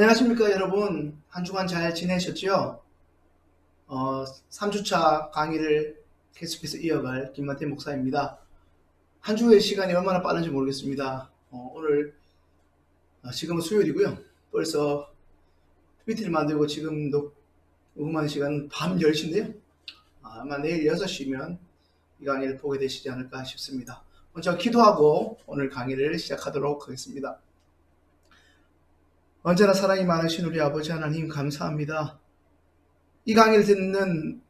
안녕하십니까 여러분. 한 주간 잘 지내셨죠? 3주차 강의를 계속해서 이어갈 김만태 목사입니다. 한 주의 시간이 얼마나 빠른지 모르겠습니다. 오늘 지금은 수요일이고요. 벌써 PPT를 만들고 지금 녹음하는 시간은 밤 10시인데요. 아마 내일 6시면 이 강의를 보게 되시지 않을까 싶습니다. 먼저 기도하고 오늘 강의를 시작하도록 하겠습니다. 언제나 사랑이 많으신 우리 아버지 하나님 감사합니다. 이 강의를 듣는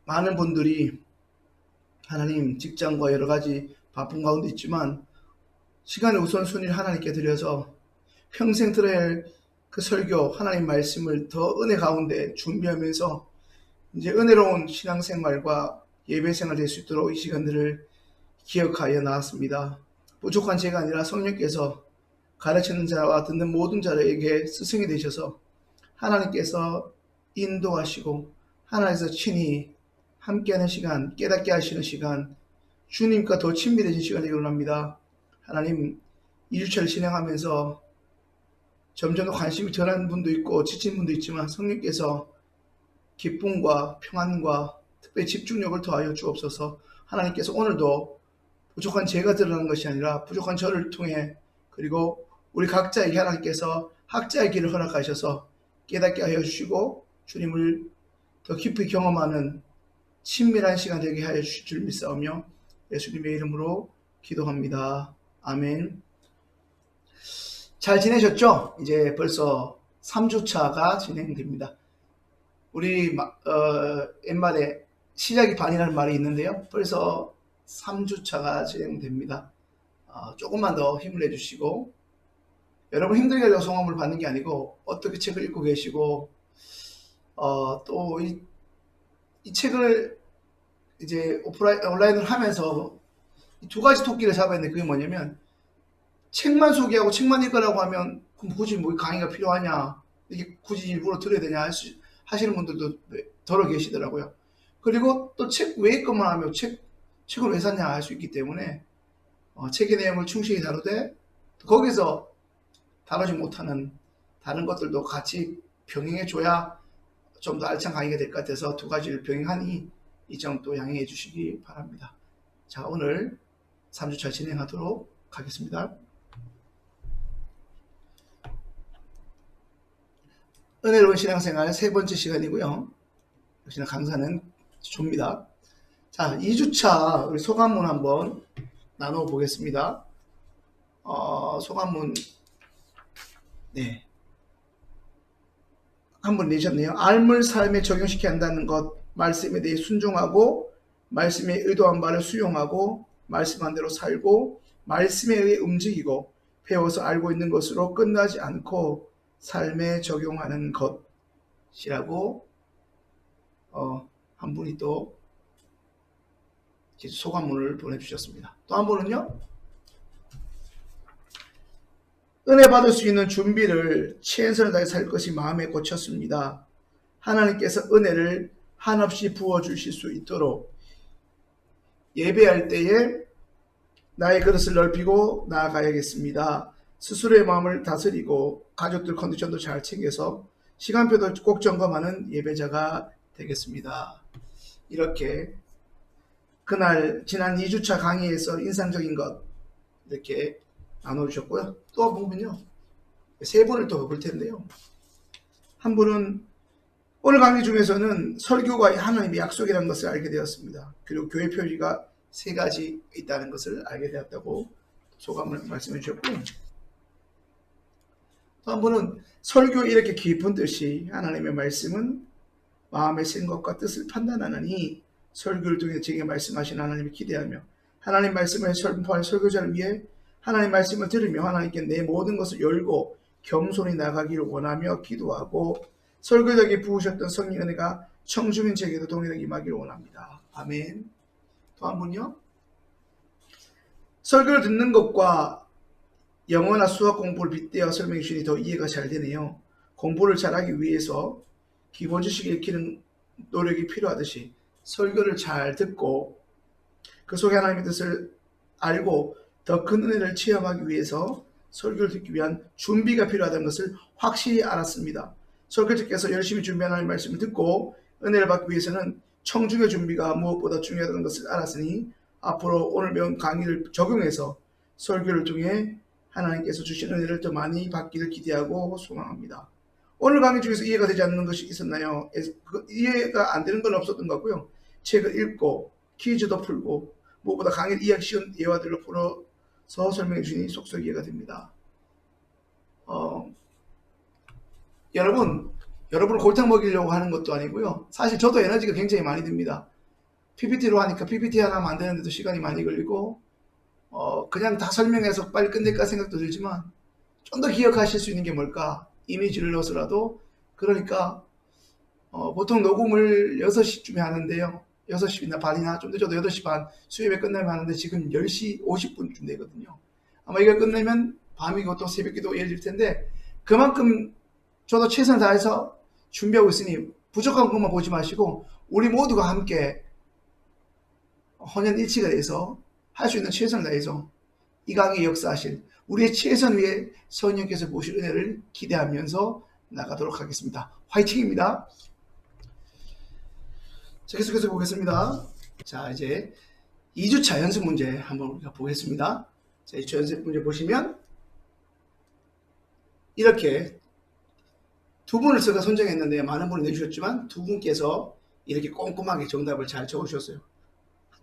많은 분들이 하나님 직장과 여러 가지 바쁜 가운데 있지만 시간의 우선순위를 하나님께 드려서 평생 들어야 할 그 설교 하나님 말씀을 더 은혜 가운데 준비하면서 이제 은혜로운 신앙생활과 예배생활 될 수 있도록 이 시간들을 기억하여 나왔습니다. 부족한 제가 아니라 성령께서 가르치는 자와 듣는 모든 자에게 스승이 되셔서 하나님께서 인도하시고 하나님께서 친히 함께하는 시간, 깨닫게 하시는 시간, 주님과 더 친밀해진 시간이 원합니다. 하나님 2주차를 진행하면서 점점 더 관심이 덜한 분도 있고 지친 분도 있지만 성령께서 기쁨과 평안과 특별히 집중력을 더하여 주옵소서. 하나님께서 오늘도 부족한 제가 드러나는 것이 아니라 부족한 저를 통해 그리고 우리 각자에게 하나님께서 학자의 길을 허락하셔서 깨닫게 하여 주시고 주님을 더 깊이 경험하는 친밀한 시간 되게 하여 주실 줄 믿사오며 예수님의 이름으로 기도합니다. 아멘. 잘 지내셨죠? 이제 벌써 3주차가 진행됩니다. 우리 옛말에 시작이 반이라는 말이 있는데요. 벌써 3주차가 진행됩니다. 조금만 더 힘을 내주시고 여러분 힘들게 하려고 성함을 받는 게 아니고 어떻게 책을 읽고 계시고 또 이 책을 이제 온라인을 하면서 이 두 가지 토끼를 잡아야 되는데 그게 뭐냐면 책만 소개하고 책만 읽으라고 하면 그럼 굳이 뭐 강의가 필요하냐 이게 굳이 일부러 들어야 되냐 하시는 분들도 더러 계시더라고요. 그리고 또 책 외의 것만 하면 책을 왜 샀냐 할 수 있기 때문에 책의 내용을 충실히 다루되 거기서 다루지 못하는 다른 것들도 같이 병행해 줘야 좀 더 알찬 강의가 될 것 같아서 두 가지를 병행하니 이 점 또 양해해 주시기 바랍니다. 자, 오늘 3주차 진행하도록 하겠습니다. 은혜로운 신앙생활 세 번째 시간이고요. 역시나 강사는 조입니다. 자, 2주차 우리 소감문 한번 나눠 보겠습니다. 소감문 네. 한 분 내셨네요. 알물 삶에 적용시켜야 한다는 것, 말씀에 대해 순종하고 말씀에 의도한 바를 수용하고 말씀한 대로 살고 말씀에 의해 움직이고 배워서 알고 있는 것으로 끝나지 않고 삶에 적용하는 것이라고 한 분이 또 소감문을 보내주셨습니다. 또 한 분은요. 은혜 받을 수 있는 준비를 최선을 다해 살 것이 마음에 꽂혔습니다. 하나님께서 은혜를 한없이 부어주실 수 있도록 예배할 때에 나의 그릇을 넓히고 나아가야겠습니다. 스스로의 마음을 다스리고 가족들 컨디션도 잘 챙겨서 시간표도 꼭 점검하는 예배자가 되겠습니다. 이렇게 그날 지난 2주차 강의에서 인상적인 것 이렇게 나눠주셨고요. 또 보면요. 세 분을 또 볼 텐데요. 한 분은 오늘 강의 중에서는 설교가 하나님의 약속이라는 것을 알게 되었습니다. 그리고 교회 표지가 3가지 있다는 것을 알게 되었다고 소감을 말씀해 주셨고 또 한 분은 설교 이렇게 깊은 뜻이 하나님의 말씀은 마음의 생각과 뜻을 판단하느니 설교를 통해 제게 말씀하신 하나님을 기대하며 하나님 말씀을 선포할 설교자를 위해 하나님 말씀을 들으며 하나님께 내 모든 것을 열고 겸손히 나가기를 원하며 기도하고 설교자에게 부으셨던 성령 은혜가 청중인 제게도 동일하게 임하기를 원합니다. 아멘. 또 한 분요. 설교를 듣는 것과 영어나 수학 공부를 빗대어 설명해 주시니 더 이해가 잘 되네요. 공부를 잘하기 위해서 기본 지식을 익히는 노력이 필요하듯이 설교를 잘 듣고 그 속에 하나님의 뜻을 알고 더 큰 은혜를 체험하기 위해서 설교를 듣기 위한 준비가 필요하다는 것을 확실히 알았습니다. 설교자께서 열심히 준비하는 말씀을 듣고 은혜를 받기 위해서는 청중의 준비가 무엇보다 중요하다는 것을 알았으니 앞으로 오늘 배운 강의를 적용해서 설교를 통해 하나님께서 주신 은혜를 더 많이 받기를 기대하고 소망합니다. 오늘 강의 중에서 이해가 되지 않는 것이 있었나요? 이해가 안 되는 건 없었던 것 같고요. 책을 읽고 퀴즈도 풀고 무엇보다 강의를 이해하기 쉬운 예화들로 풀어서 설명해 주시니 속속 이해가 됩니다. 여러분을 골탕 먹이려고 하는 것도 아니고요. 사실 저도 에너지가 굉장히 많이 듭니다. PPT로 하니까 PPT 하나 만드는데도 시간이 많이 걸리고 그냥 다 설명해서 빨리 끝낼까 생각도 들지만 좀 더 기억하실 수 있는 게 뭘까? 이미지를 넣어서라도. 그러니까 보통 녹음을 6시쯤에 하는데요. 6시나 반이나 좀 늦어도 8시 반 수요일에 끝나면 하는데 지금 10시 50분쯤 되거든요. 아마 이걸 끝내면 밤이고 또 새벽기도 이어질 텐데 그만큼 저도 최선을 다해서 준비하고 있으니 부족한 것만 보지 마시고 우리 모두가 함께 헌연일치가 돼서 할 수 있는 최선을 다해서 이 강의 역사하실 우리의 최선 위에 성령께서 보실 은혜를 기대하면서 나가도록 하겠습니다. 화이팅입니다. 자, 계속해서 보겠습니다. 자, 이제 2주차 연습 문제 한번 우리가 보겠습니다. 자, 2주차 연습 문제 보시면 이렇게 두 분을 제가 선정했는데 많은 분이 내주셨지만 두 분께서 이렇게 꼼꼼하게 정답을 잘 적어주셨어요.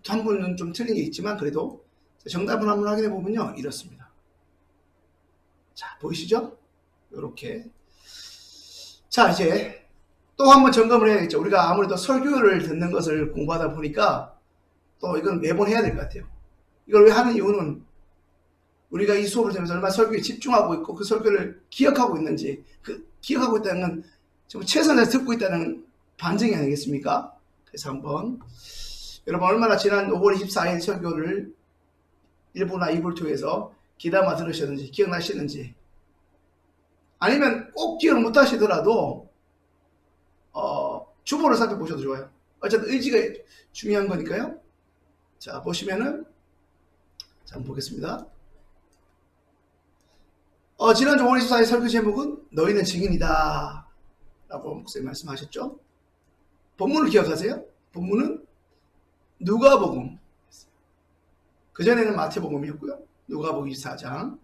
한 분은 좀 틀린 게 있지만 그래도 정답을 한번 확인해 보면요. 이렇습니다. 자, 보이시죠? 이렇게. 자, 이제 또 한번 점검을 해야겠죠. 우리가 아무래도 설교를 듣는 것을 공부하다 보니까 또 이건 매번 해야 될 것 같아요. 이걸 왜 하는 이유는 우리가 이 수업을 들으면서 얼마나 설교에 집중하고 있고 그 설교를 기억하고 있는지, 기억하고 있다는 건 정말 최선을 듣고 있다는 반증이 아니겠습니까? 그래서 한번 여러분 얼마나 지난 5월 24일 설교를 1부나 2부를 통해서 귀담아 들으셨는지 기억나시는지, 아니면 꼭 기억 못 하시더라도 주보를 살펴보셔도 좋아요. 어쨌든 의지가 중요한 거니까요. 자, 보시면은 자, 한번 보겠습니다. 지난주 5월 24일 설교 제목은 너희는 증인이다 라고 목사님 말씀하셨죠. 본문을 기억하세요? 본문은 누가복음, 그전에는 마태복음이었고요. 누가복음 24장.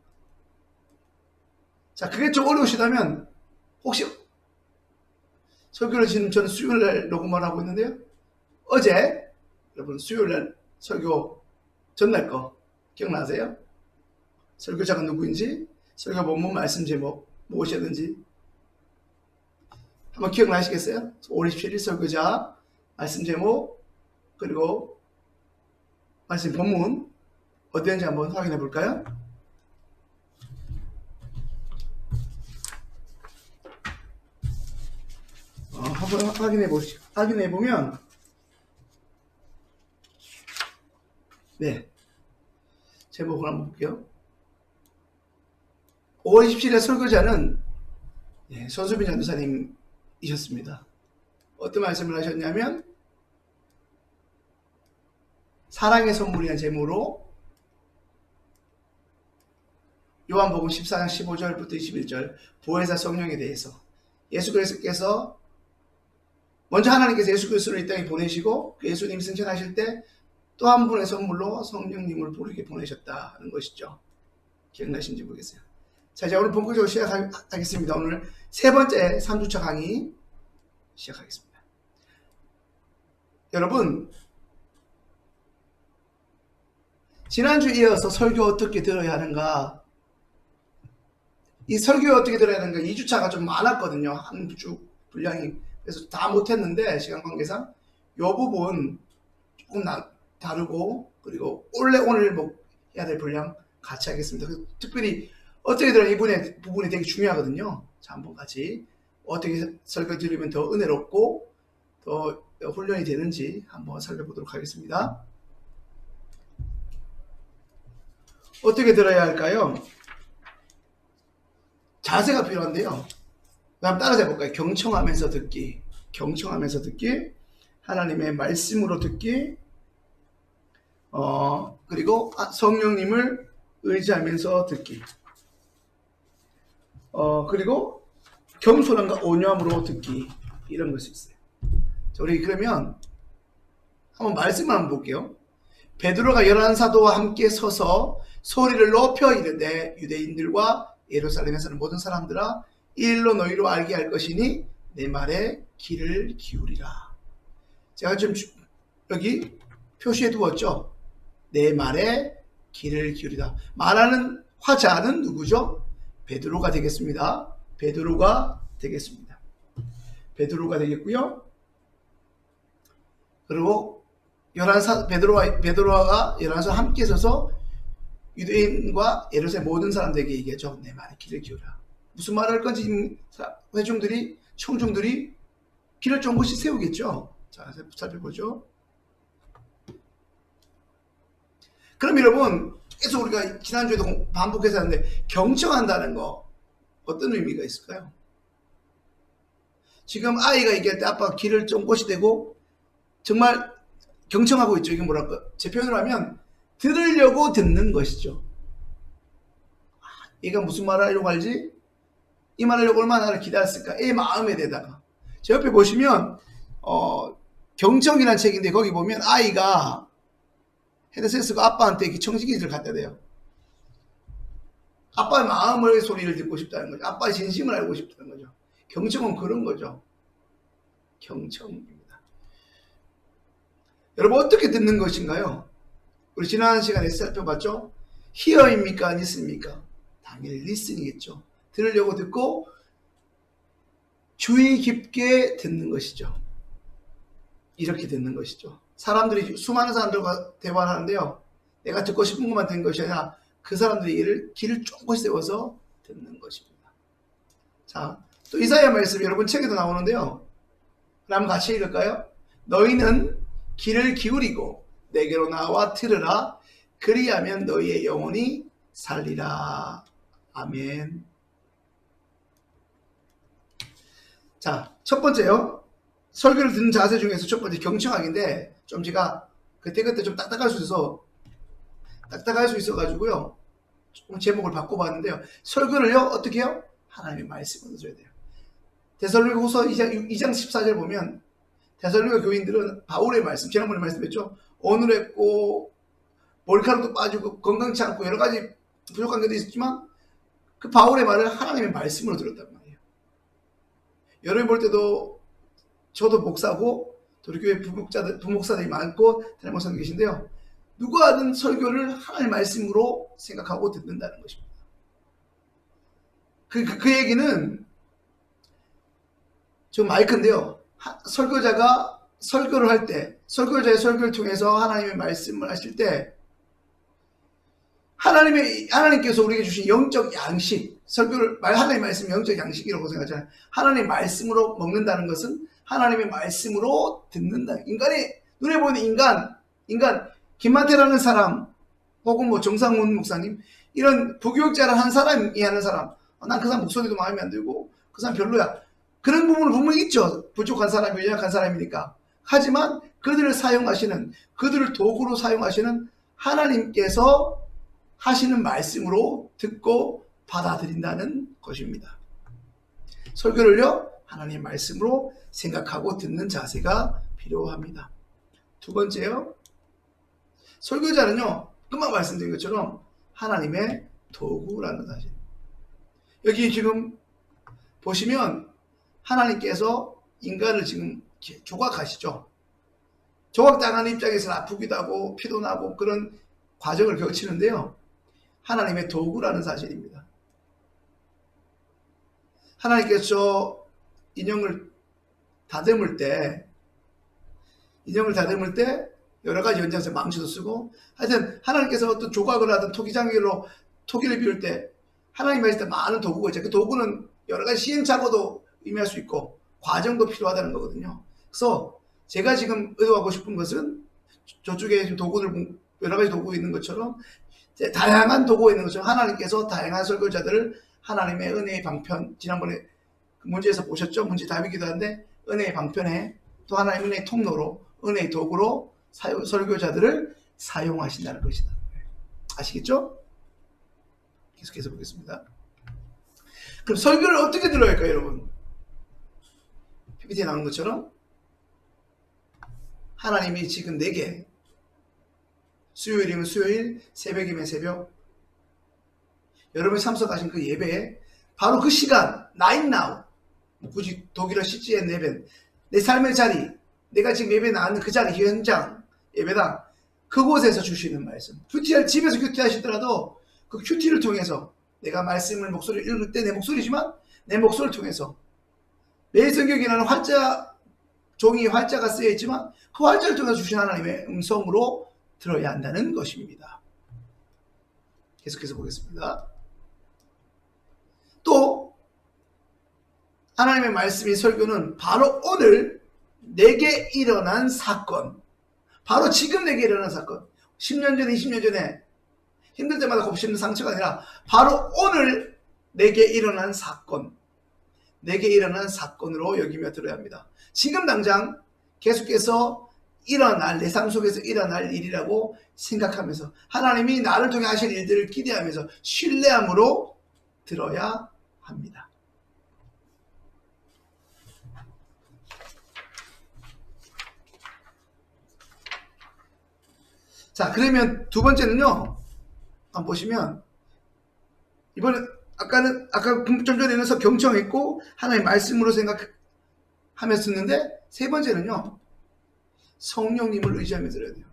자, 그게 좀 어려우시다면 혹시 설교를 지금 저는 수요일날 녹음을 하고 있는데요. 어제 여러분 수요일날 설교 전날 거 기억나세요? 설교자가 누구인지, 설교 본문 말씀 제목 무엇이었는지 한번 기억나시겠어요? 5월 27일 설교자 말씀 제목 그리고 말씀 본문 어디였는지 한번 확인해 볼까요? 한번 확인해 보면 네, 제목을 한번 볼게요. 5월 27일 설교자는 손수빈 전도사님이셨습니다. 어떤 말씀을 하셨냐면 사랑의 선물이라는 제목으로 요한복음 14장 15절부터 21절 보혜사 성령에 대해서 예수 그리스도께서 먼저 하나님께서 예수 그리스도를 이 땅에 보내시고 그 예수님이 승천하실 때 또 한 분의 선물로 성령님을 우리에게 보내셨다는 것이죠. 기억나시는지 모르겠어요. 자, 이제 오늘 본격적으로 시작하겠습니다. 오늘 세 번째 3주차 강의 시작하겠습니다. 여러분, 지난주에 이어서 설교 어떻게 들어야 하는가, 이 설교에 어떻게 들어야 하는가 2주차가 좀 많았거든요. 한 주 분량이. 그래서 다 못했는데 시간 관계상 이 부분 조금 다르고, 그리고 오늘 뭐 해야 될 분량 같이 하겠습니다. 특별히 어떻게 들어야 이 부분이 되게 중요하거든요. 자, 한번 같이 어떻게 설교 들으면 더 은혜롭고 더 훈련이 되는지 한번 살펴보도록 하겠습니다. 어떻게 들어야 할까요? 자세가 필요한데요. 한번 따라서 해볼까요? 경청하면서 듣기, 경청하면서 듣기, 하나님의 말씀으로 듣기, 그리고 성령님을 의지하면서 듣기. 그리고 겸손함과 온유함으로 듣기, 이런 것이 있어요. 자, 우리 그러면 한번 말씀을 한번 볼게요. 베드로가 11사도와 함께 서서 소리를 높여 이르되 유대인들과 예루살렘에 사는 모든 사람들아, 이 일로 너희로 알게 할 것이니 내 말에 귀를 기울이라. 제가 좀 여기 표시해 두었죠. 내 말에 귀를 기울이라. 말하는 화자는 누구죠? 베드로가 되겠습니다. 베드로가 되겠습니다. 베드로가 되겠고요. 그리고 베드로가 11사 함께 서서 유대인과 예루살렘 모든 사람들에게 얘기하죠. 내 말에 귀를 기울여. 무슨 말을 할 건지 청중들이 귀를 쫑긋이 세우겠죠. 자, 살펴보죠. 그럼 여러분, 계속 우리가 지난주에도 반복해서 하는데, 경청한다는 거 어떤 의미가 있을까요? 지금 아이가 얘기할 때 아빠가 귀를 쫑긋이 대고 정말 경청하고 있죠. 이게 뭐랄까, 제 표현으로 하면 들으려고 듣는 것이죠. 얘가 무슨 말을 하려고 하지? 이 말을 하려고 얼마나 기다렸을까? 이 마음에 대다가. 제 옆에 보시면 경청이라는 책인데, 거기 보면 아이가 헤드셋 아빠한테 청지기를 갖다 대요. 아빠의 마음의 소리를 듣고 싶다는 거죠. 아빠의 진심을 알고 싶다는 거죠. 경청은 그런 거죠. 경청입니다. 여러분, 어떻게 듣는 것인가요? 우리 지난 시간에 살펴봤죠? hear입니까? listen입니까? 당연히 listen이겠죠. 들으려고 듣고 주의 깊게 듣는 것이죠. 이렇게 듣는 것이죠. 사람들이, 수많은 사람들과 대화를 하는데요, 내가 듣고 싶은 것만 듣는 것이 아니라 그 사람들이 귀를 쫑긋 세워서 듣는 것입니다. 자, 또 이사야 말씀 여러분 책에도 나오는데요, 한번 같이 읽을까요? 너희는 귀를 기울이고 내게로 나와 들으라. 그리하면 너희의 영혼이 살리라. 아멘. 자, 첫 번째요, 설교를 듣는 자세 중에서 첫 번째 경청하기인데, 좀 제가 그때그때 좀 딱딱할 수 있어가지고요, 조금 제목을 바꿔봤는데요. 설교를요, 어떻게 해요? 하나님의 말씀으로 줘야 돼요. 데살로니가후서 2장 14절 보면, 데살로니가 교인들은 바울의 말씀, 지난번에 말씀했죠. 어눌했고 머리카락도 빠지고 건강치 않고 여러 가지 부족한 것도 있었지만, 그 바울의 말을 하나님의 말씀으로 들었단 말이에요. 여러분 볼 때도 저도 목사고 우리 교회 부목사들이 많고 다른 목사님 계신데요, 누가 하든 설교를 하나님의 말씀으로 생각하고 듣는다는 것입니다. 그 얘기는, 저 마이크인데요, 설교자가 설교를 할 때, 설교자의 설교를 통해서 하나님의 말씀을 하실 때, 하나님께서 우리에게 주신 영적 양식, 하나님의 말씀 영적 양식이라고 생각하잖아요. 하나님의 말씀으로 먹는다는 것은 하나님의 말씀으로 듣는다. 인간이, 눈에 보이는 인간, 김만태라는 사람, 혹은 뭐 정상훈 목사님, 이런 부교육자를 한 사람이 하는 사람, 난 그 사람 목소리도 마음에 안 들고, 그 사람 별로야. 그런 부분은 분명히 있죠. 부족한 사람이, 연약한 사람이니까. 하지만 그들을 도구로 사용하시는 하나님께서 하시는 말씀으로 듣고 받아들인다는 것입니다. 설교를요, 하나님의 말씀으로 생각하고 듣는 자세가 필요합니다. 두 번째요, 설교자는요, 금방 말씀드린 것처럼 하나님의 도구라는 사실. 여기 지금 보시면 하나님께서 인간을 지금 조각하시죠. 조각당하는 입장에서는 아프기도 하고 피도 나고 그런 과정을 거치는데요, 하나님의 도구라는 사실입니다. 하나님께서 인형을 다듬을 때 여러 가지 연장에서 망치도 쓰고, 하여튼 하나님께서 어떤 조각을 하든 토기장기로 토기를 비울 때 하나님 하실 때 많은 도구가 있죠. 그 도구는 여러 가지 시행착오도 의미할 수 있고 과정도 필요하다는 거거든요. 그래서 제가 지금 의도하고 싶은 것은, 저쪽에 지금 도구들, 여러 가지 도구 있는 것처럼, 다양한 도구가 있는 것처럼 하나님께서 다양한 설교자들을 하나님의 은혜의 방편, 지난번에 문제에서 보셨죠? 문제 답이기도 한데, 은혜의 방편에 또 하나님의 은혜의 통로로, 은혜의 도구로 설교자들을 사용하신다는 것이다. 아시겠죠? 계속해서 보겠습니다. 그럼 설교를 어떻게 들어야 할까요, 여러분? PPT에 나온 것처럼 하나님이 지금 내게 수요일이면 수요일, 새벽이면 새벽, 여러분이 참석하신 그 예배에 바로 그 시간, right now, 굳이 독일어 CGN 예배, 내 삶의 자리, 내가 지금 예배 나왔는 그 자리, 현장, 예배당, 그곳에서 주시는 말씀. 큐티할, 집에서 큐티하시더라도 그 큐티를 통해서 내가 말씀을 목소리를 읽을 때 내 목소리지만 내 목소리를 통해서 매일 성경에는 활자, 종이 활자가 쓰여 있지만 그 활자를 통해서 주신 하나님의 음성으로 들어야 한다는 것입니다. 계속해서 보겠습니다. 또 하나님의 말씀이 설교는 바로 오늘 내게 일어난 사건, 바로 지금 내게 일어난 사건, 10년 전에 20년 전에 힘들 때마다 곱씹는 상처가 아니라 바로 오늘 내게 일어난 사건, 내게 일어난 사건으로 여기며 들어야 합니다. 지금 당장 계속해서 일어날, 내 삶 속에서 일어날 일이라고 생각하면서 하나님이 나를 통해 하실 일들을 기대하면서 신뢰함으로 들어야 합니다. 자, 그러면 두 번째는요, 한번 보시면, 이번에, 아까 좀 전에는 경청했고, 하나님의 말씀으로 생각하면서 듣는데, 세 번째는요, 성령님을 의지하며 들어야 돼요.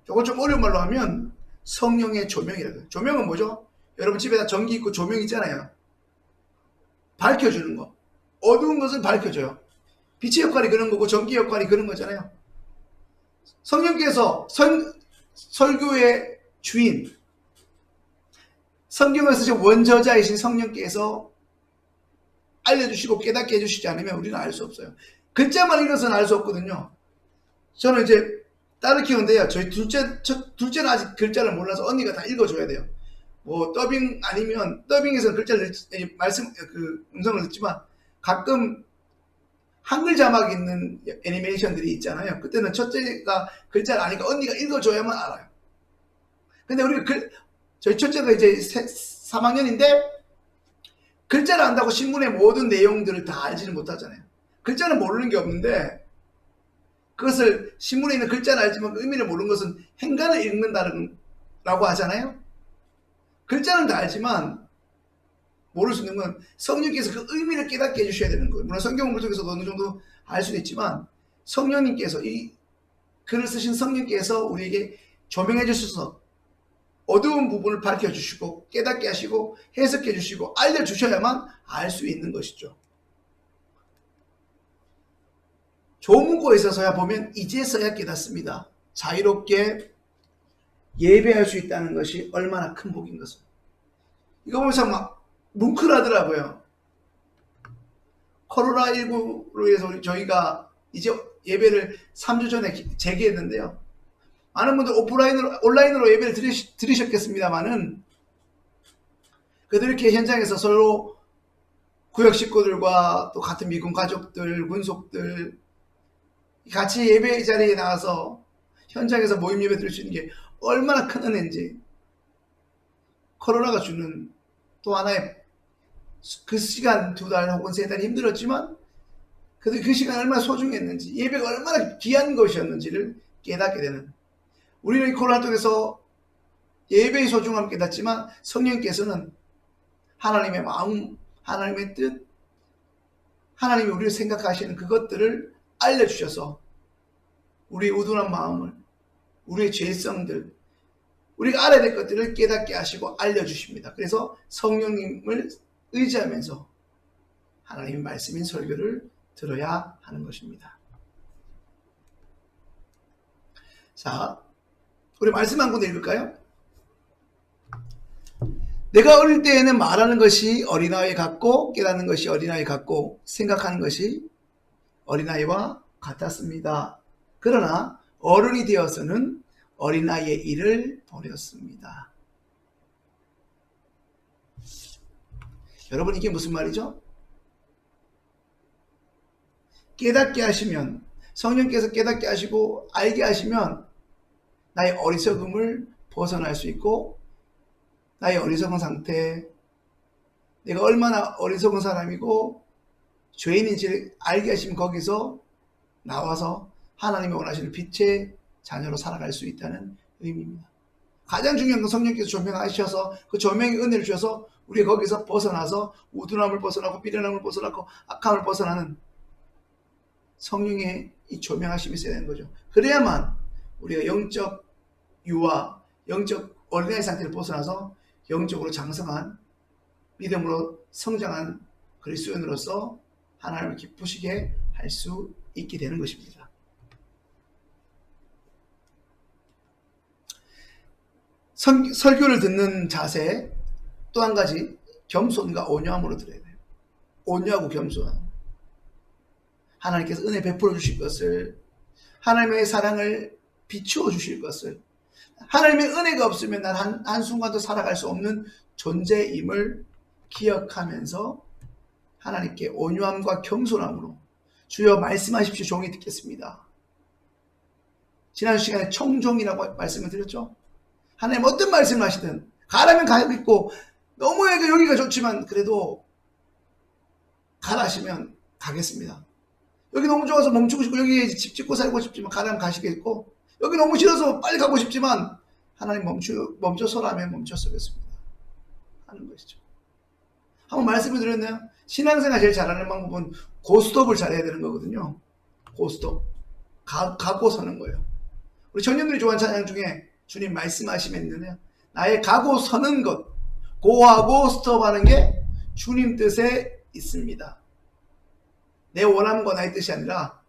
이거 좀 어려운 말로 하면, 성령의 조명이라고 해요. 조명은 뭐죠? 여러분 집에다 전기 있고 조명 있잖아요. 밝혀주는 거. 어두운 것은 밝혀줘요. 빛의 역할이 그런 거고, 전기 역할이 그런 거잖아요. 성령께서 설교의 주인, 성경을 쓰신 원저자이신 성령께서 알려주시고 깨닫게 해주시지 않으면 우리는 알 수 없어요. 글자만 읽어서는 알 수 없거든요. 저는 이제 딸을 키우는데요. 저희 둘째는 아직 글자를 몰라서 언니가 다 읽어줘야 돼요. 뭐 더빙 아니면 더빙에서는 글자를 음성을 듣지만 가끔 한글 자막 있는 애니메이션들이 있잖아요. 그때는 첫째가 글자를 아니까 언니가 읽어줘야만 알아요. 근데 저희 첫째가 이제 3학년인데 글자를 안다고 신문의 모든 내용들을 다 알지는 못하잖아요. 글자는 모르는 게 없는데 그것을 신문에 있는 글자는 알지만 의미를 모르는 것은 행간을 읽는다라고 하잖아요. 글자는 다 알지만 모를 수 있는 건 성령께서 그 의미를 깨닫게 해주셔야 되는 거예요. 물론 성경을 통해서도 어느 정도 알 수도 있지만 성령님께서, 이 글을 쓰신 성령께서 우리에게 조명해 주셔서 어두운 부분을 밝혀주시고 깨닫게 하시고 해석해 주시고 알려주셔야만 알 수 있는 것이죠. 조문고에 있어서야 보면 이제서야 깨닫습니다. 자유롭게 예배할 수 있다는 것이 얼마나 큰 복인 것을. 이거 보면서 막 뭉클하더라고요. 코로나19로 인해서 저희가 이제 예배를 3주 전에 재개했는데요. 많은 분들 온라인으로 예배를 들으셨겠습니다만은 그들 이렇게 현장에서 서로 구역 식구들과 또 같은 미군 가족들, 군속들 같이 예배 자리에 나와서 현장에서 모임 예배 드릴 수 있는 게 얼마나 큰 은혜인지, 코로나가 주는 또 하나의 그 시간 2달 혹은 3달이 힘들었지만 그 시간 얼마나 소중했는지, 예배가 얼마나 귀한 것이었는지를 깨닫게 되는, 우리는 이 코로나 통해서 예배의 소중함을 깨닫지만 성령께서는 하나님의 마음, 하나님의 뜻, 하나님이 우리를 생각하시는 그것들을 알려주셔서 우리의 우둔한 마음을, 우리의 죄성들, 우리가 알아야 될 것들을 깨닫게 하시고 알려주십니다. 그래서 성령님을 의지하면서 하나님의 말씀인 설교를 들어야 하는 것입니다. 자, 우리 말씀 한 군데 읽을까요? 내가 어릴 때에는 말하는 것이 어린아이 같고 깨닫는 것이 어린아이 같고 생각하는 것이 어린아이와 같았습니다. 그러나 어른이 되어서는 어린아이의 일을 버렸습니다. 여러분, 이게 무슨 말이죠? 깨닫게 하시면, 성령께서 깨닫게 하시고 알게 하시면 나의 어리석음을 벗어날 수 있고 나의 어리석은 상태, 내가 얼마나 어리석은 사람이고 죄인인지를 알게 하시면 거기서 나와서 하나님이 원하시는 빛의 자녀로 살아갈 수 있다는 의미입니다. 가장 중요한 건 성령께서 조명하셔서 그 조명의 은혜를 주셔서 우리가 거기서 벗어나서 우둔함을 벗어나고 미련함을 벗어나고 악함을 벗어나는 성령의 이 조명하심이 있어야 되는 거죠. 그래야만 우리가 영적 유아, 영적 어린아이 상태를 벗어나서 영적으로 장성한 믿음으로 성장한 그리스도인으로서 하나님을 기쁘시게 할 수 있게 되는 것입니다. 설교를 듣는 자세 또 한 가지 겸손과 온유함으로 들어야 돼요. 온유하고 겸손함. 하나님께서 은혜 베풀어 주실 것을, 하나님의 사랑을 비추어 주실 것을, 하나님의 은혜가 없으면 난 한순간도 살아갈 수 없는 존재임을 기억하면서 하나님께 온유함과 겸손함으로 주여 말씀하십시오. 종이 듣겠습니다. 지난 시간에 청종이라고 말씀을 드렸죠. 하나님 어떤 말씀을 하시든 가라면 가겠고, 너무 여기가 좋지만 그래도 가라 하시면 가겠습니다. 여기 너무 좋아서 멈추고 싶고 여기 집 짓고 살고 싶지만 가라면 가시겠고, 여기 너무 싫어서 빨리 가고 싶지만 하나님 멈춰서라면 멈춰서겠습니다 하는 것이죠. 한번 말씀을 드렸나요? 신앙생활 제일 잘하는 방법은 고스톱을 잘해야 되는 거거든요. 고스톱. 가고 서는 거예요. 우리 청년들이 좋아하는 찬양 중에 주님 말씀하시면요, 나의 가고 서는 것, 고하고 스톱하는 게 주님 뜻에 있습니다. 내 원함과 나의 뜻이 아니라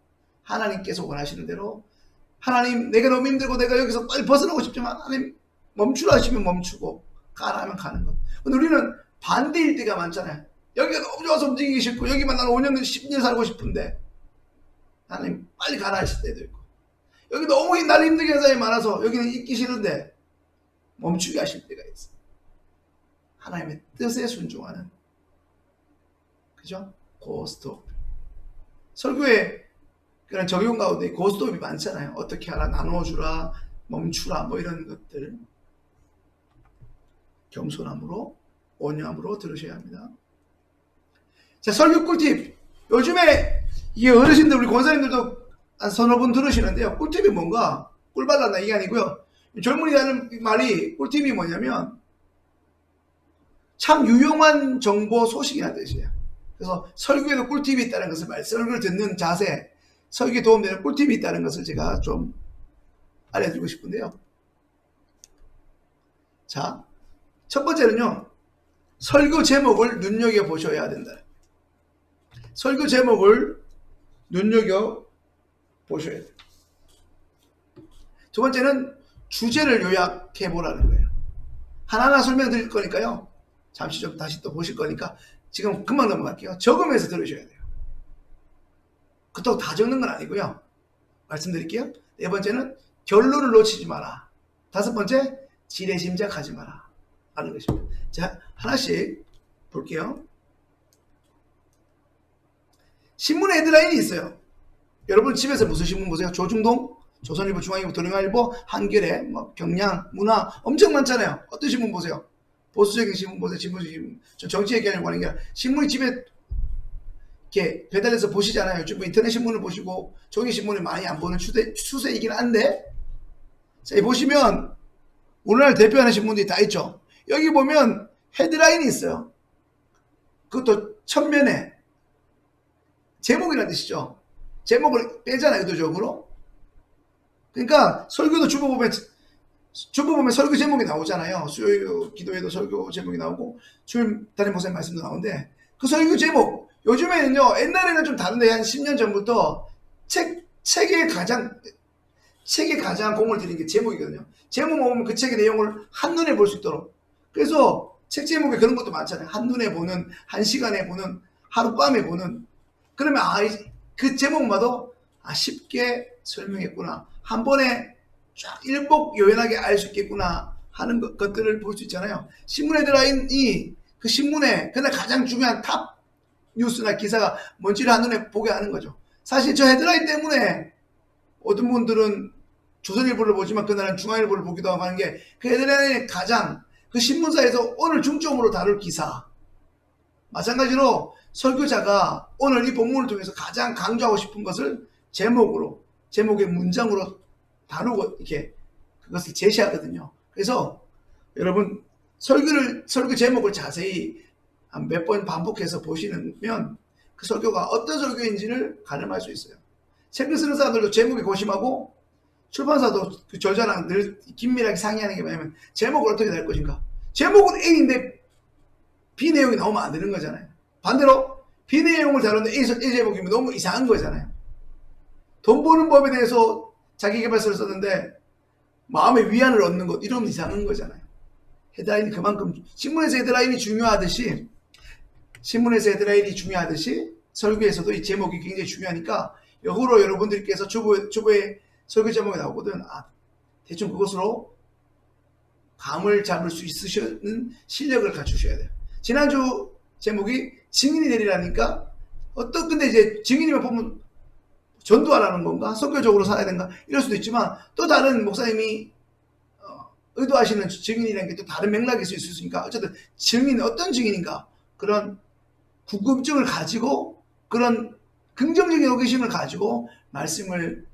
하나님께서 원하시는 대로, 하나님 내가 너무 힘들고 내가 여기서 빨리 벗어나고 싶지만 하나님 멈추라 하시면 멈추고 가라 하면 가는 것. 근데 우리는 반대일 때가 많잖아요. 여기가 너무 좋아서 움직이기 싫고 여기만 나는 5년 10년 살고 싶은데 하나님 빨리 가라 하실 때도 있고, 여기 너무 나를 힘들게 하는 사람이 많아서 여기는 있기 싫은데 멈추게 하실 때가 있어요. 하나님의 뜻에 순종하는, 그죠? 고스톱. 설교에 그런 적용 가운데 고스톱이 많잖아요. 어떻게 하라, 나눠주라, 멈추라, 뭐 이런 것들. 겸손함으로, 온유함으로 들으셔야 합니다. 자, 설교 꿀팁. 요즘에 이게 어르신들, 우리 권사님들도 한 서너 분 들으시는데요. 꿀팁이 뭔가? 꿀 발랐나 이게 아니고요. 젊은이들 하는 말이 꿀팁이 뭐냐면 참 유용한 정보 소식이라는 뜻이에요. 그래서 설교에도 꿀팁이 있다는 것을, 설교를 듣는 자세, 설교에 도움되는 꿀팁이 있다는 것을 제가 좀 알려드리고 싶은데요. 자, 첫 번째는요, 설교 제목을 눈여겨보셔야 된다. 설교 제목을 눈여겨보셔야 돼요. 두 번째는 주제를 요약해보라는 거예요. 하나하나 설명드릴 거니까요, 잠시 좀 다시 또 보실 거니까 지금 금방 넘어갈게요. 적으면서 들으셔야 돼요. 그렇다고 다 적는 건 아니고요. 말씀드릴게요. 네 번째는 결론을 놓치지 마라. 다섯 번째, 지레짐작하지 마라 하는 것입니다. 자, 하나씩 볼게요. 신문에 헤드라인이 있어요. 여러분 집에서 무슨 신문 보세요? 조중동, 조선일보, 중앙일보, 도림일보, 한겨레, 뭐 경향, 문화 엄청 많잖아요. 어떤 신문 보세요? 보수적인 신문 보세요. 진보적인 신문. 저 정치 얘기하려고 하는 게 아니라 신문이 집에 이렇게 배달해서 보시잖아요. 요즘 인터넷 신문을 보시고 종이 신문을 많이 안 보는 추세이긴 한데, 자, 보시면 오늘날 대표하는 신문들이 다 있죠. 여기 보면 헤드라인이 있어요. 그것도 첫면에 제목이라는 뜻이죠. 제목을 빼잖아요, 의도적으로. 그러니까 설교도 주보 보면 설교 제목이 나오잖아요. 수요 기도에도 설교 제목이 나오고 주일 담임 목사님 말씀도 나오는데, 그 설교 제목, 요즘에는요, 옛날에는 좀 다른데 한 10년 전부터 책에 가장 공을 들인 게 제목이거든요. 제목 보면 그 책의 내용을 한눈에 볼 수 있도록. 그래서 책 제목에 그런 것도 많잖아요. 한눈에 보는, 한 시간에 보는, 하룻밤에 보는. 그러면 그 제목만 봐도 쉽게 설명했구나, 한 번에 쫙 일목요연하게 알 수 있겠구나 하는 것들을 볼 수 있잖아요. 신문 헤드라인이 그 신문에 그날 가장 중요한 탑 뉴스나 기사가 뭔지를 한눈에 보게 하는 거죠. 사실 저 헤드라인 때문에 어떤 분들은 조선일보를 보지만 그날은 중앙일보를 보기도 하고 하는 게, 그 헤드라인에 가장 그 신문사에서 오늘 중점으로 다룰 기사, 마찬가지로 설교자가 오늘 이 본문을 통해서 가장 강조하고 싶은 것을 제목의 문장으로 다루고 이렇게 그것을 제시하거든요. 그래서 여러분 설교 제목을 자세히 몇 번 반복해서 보시면 그 설교가 어떤 설교인지를 가늠할 수 있어요. 책을 쓰는 사람들도 제목이 고심하고 출판사도 그 저자랑 늘 긴밀하게 상의하는 게 뭐냐면 제목을 어떻게 낼 것인가. 제목은 A인데 B 내용이 나오면 안 되는 거잖아요. 반대로 B 내용을 다루는데 A 제목이면 너무 이상한 거잖아요. 돈 버는 법에 대해서 자기계발서를 썼는데 마음의 위안을 얻는 것, 이러면 이상한 거잖아요. 헤드라인이 그만큼 신문에서 헤드라인이 중요하듯이 설교에서도 이 제목이 굉장히 중요하니까 역으로 여러분들께서 초보의 설교 제목이 나오거든. 대충 그것으로 감을 잡을 수 있으시는 실력을 갖추셔야 돼요. 지난주 제목이 증인이 되리라니까 근데 이제 증인이면 보면 전도하라는 건가? 성교적으로 살아야 되는가? 이럴 수도 있지만 또 다른 목사님이 의도하시는 증인이라는 게 또 다른 맥락일 수 있으니까 어쨌든 증인, 어떤 증인인가? 그런 궁금증을 가지고 그런 긍정적인 호기심을 가지고 말씀을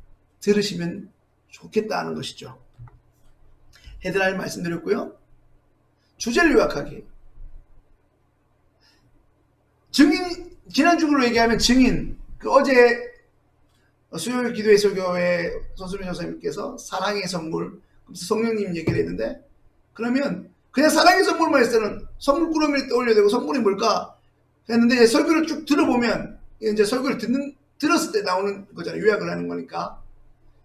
들으시면 좋겠다는 것이죠. 헤드라인 말씀드렸고요. 주제를 요약하기. 증인, 지난주로 얘기하면 증인, 어제 수요일 기도의 설교회 손수련 교사님께서 사랑의 선물, 성령님 얘기를 했는데, 그러면 그냥 사랑의 선물만 했을 때는 선물꾸러미를 떠올려야 되고 선물이 뭘까 했는데, 설교를 쭉 들어보면 이제 설교를 들었을 때 나오는 거잖아요. 요약을 하는 거니까.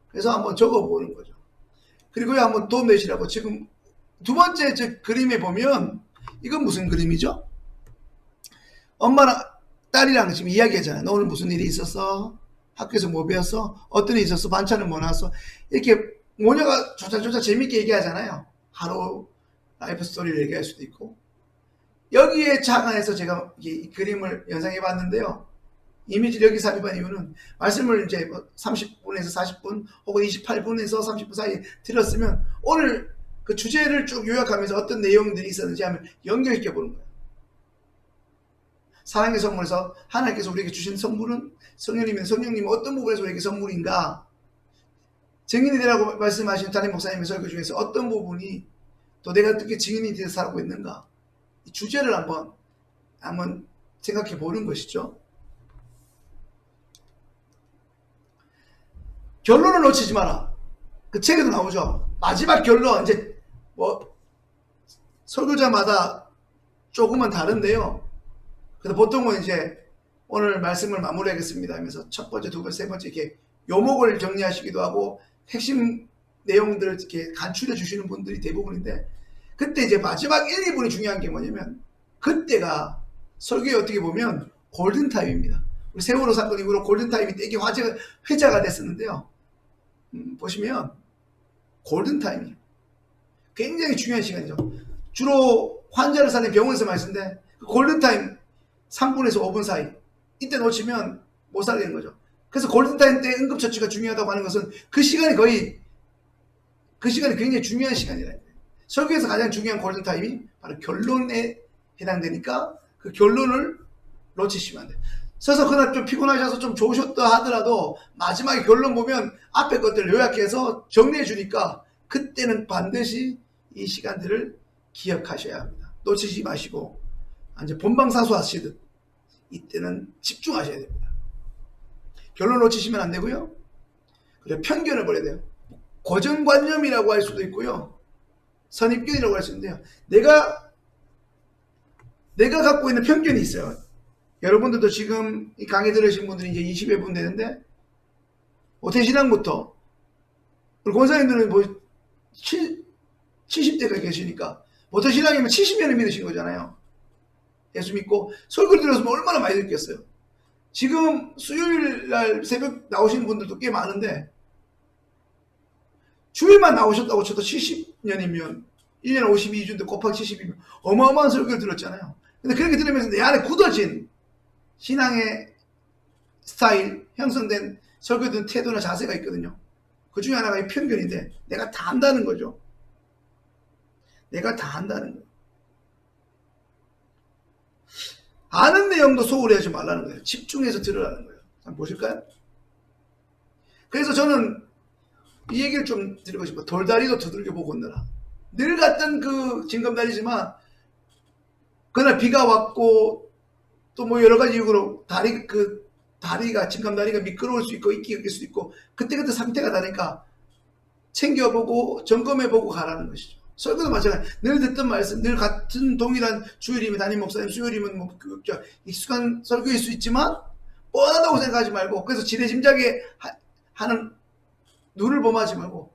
그래서 한번 적어보는 거죠. 그리고요, 한번 도움 되시라고 지금 두 번째 그림에 보면 이건 무슨 그림이죠? 엄마랑 딸이랑 지금 이야기하잖아요. 너 오늘 무슨 일이 있었어? 학교에서 뭐 배웠어? 어떤 일이 있었어? 반찬은 뭐 나왔어? 이렇게 모녀가 조차 재밌게 얘기하잖아요. 하루 라이프 스토리를 얘기할 수도 있고. 여기에 착안해서 제가 이 그림을 연상해 봤는데요. 이미지 여기 삽입한 이유는 말씀을 이제 30분에서 40분 혹은 28분에서 30분 사이에 들었으면 오늘 그 주제를 쭉 요약하면서 어떤 내용들이 있었는지 하면 연결시켜 보는 거예요. 사랑의 선물에서 하나님께서 우리에게 주신 선물은 성령님은 어떤 부분에서 우리에게 선물인가? 증인이 되라고 말씀하신 담임 목사님의 설교 중에서 어떤 부분이 또 내가 어떻게 증인이 되어서 살고 있는가? 이 주제를 한번 생각해 보는 것이죠. 결론을 놓치지 마라. 그 책에도 나오죠. 마지막 결론, 이제 설교자마다 조금은 다른데요. 그래서 보통은 이제 오늘 말씀을 마무리하겠습니다 하면서 첫 번째, 두 번째, 세 번째 이렇게 요목을 정리하시기도 하고 핵심 내용들을 이렇게 간추려 주시는 분들이 대부분인데, 그때 이제 마지막 1, 2분이 중요한 게 뭐냐면 그때가 설교에 어떻게 보면 골든타임입니다. 우리 세월호 사건 이후로 골든타임이 되게 회자가 됐었는데요. 보시면 골든타임이에요. 굉장히 중요한 시간이죠. 주로 환자를 사는 병원에서 많이 쓰는데 그 골든타임 3분에서 5분 사이, 이때 놓치면 못 살리는 거죠. 그래서 골든타임 때 응급처치가 중요하다고 하는 것은 그 시간이 굉장히 중요한 시간이라는 거예요. 설교에서 가장 중요한 골든타임이 바로 결론에 해당되니까 그 결론을 놓치시면 안 돼요. 서서 그날 좀 피곤하셔서 좀 좋으셨다 하더라도 마지막에 결론 보면 앞에 것들을 요약해서 정리해 주니까 그때는 반드시 이 시간들을 기억하셔야 합니다. 놓치지 마시고 이제 본방사수 하시듯 이때는 집중하셔야 됩니다. 결론 놓치시면 안 되고요. 그리고 편견을 버려야 돼요. 고정관념이라고 할 수도 있고요. 선입견이라고 할 수 있는데요. 내가 갖고 있는 편견이 있어요. 여러분들도 지금 이 강의 들으신 분들이 이제 20여 분 되는데, 오태신앙부터, 우리 권사님들은 70대가 계시니까, 오태신앙이면 70년을 믿으신 거잖아요. 예수 믿고, 설교를 들었으면 얼마나 많이 듣겠어요. 지금 수요일 날 새벽 나오시는 분들도 꽤 많은데, 주일만 나오셨다고 쳐도 70년이면, 1년에 52주인데 곱하기 70이면 어마어마한 설교를 들었잖아요. 근데 그렇게 들으면서 내 안에 굳어진 신앙의 스타일, 형성된 설교든 태도나 자세가 있거든요. 그 중에 하나가 이 편견인데, 내가 다 안다는 거죠. 내가 다 안다는 거. 아는 내용도 소홀히 하지 말라는 거예요. 집중해서 들으라는 거예요. 한번 보실까요? 그래서 저는 이 얘기를 좀 드리고 싶어요. 돌다리도 두들겨 보고 건너라. 늘 같던 그 징검다리지만 그날 비가 왔고 또 뭐 여러 가지 이유로 다리가 징검다리가 미끄러울 수 있고 이끼 낄 수 있고 그때그때 상태가 다르니까 챙겨보고 점검해보고 가라는 것이죠. 설교도 마찬가지. 늘 듣던 말씀, 늘 같은 동일한 주일이면 담임 목사님, 수요일이면 뭐 교육자 익숙한 설교일 수 있지만 뻔하다고 생각하지 말고 그래서 지레짐작에 하는 눈을 범하지 말고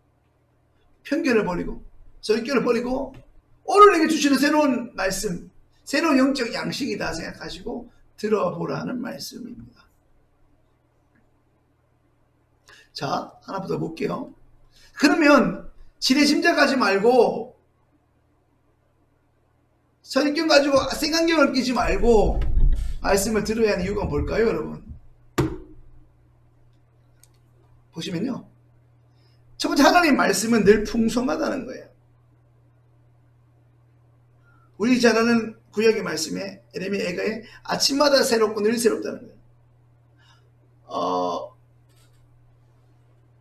편견을 버리고 설교를 버리고 오늘 내게 주시는 새로운 말씀, 새로운 영적 양식이다 생각하시고 들어보라는 말씀입니다. 자, 하나 더 볼게요. 그러면 지레짐작하지 말고 선입견 가지고 생각경을 끼지 말고 말씀을 들어야 하는 이유가 뭘까요, 여러분? 보시면요. 첫 번째, 하나님 말씀은 늘 풍성하다는 거예요. 우리 잘 아는 구약의 말씀에 에레미야 애가에 아침마다 새롭고 늘 새롭다는 거예요.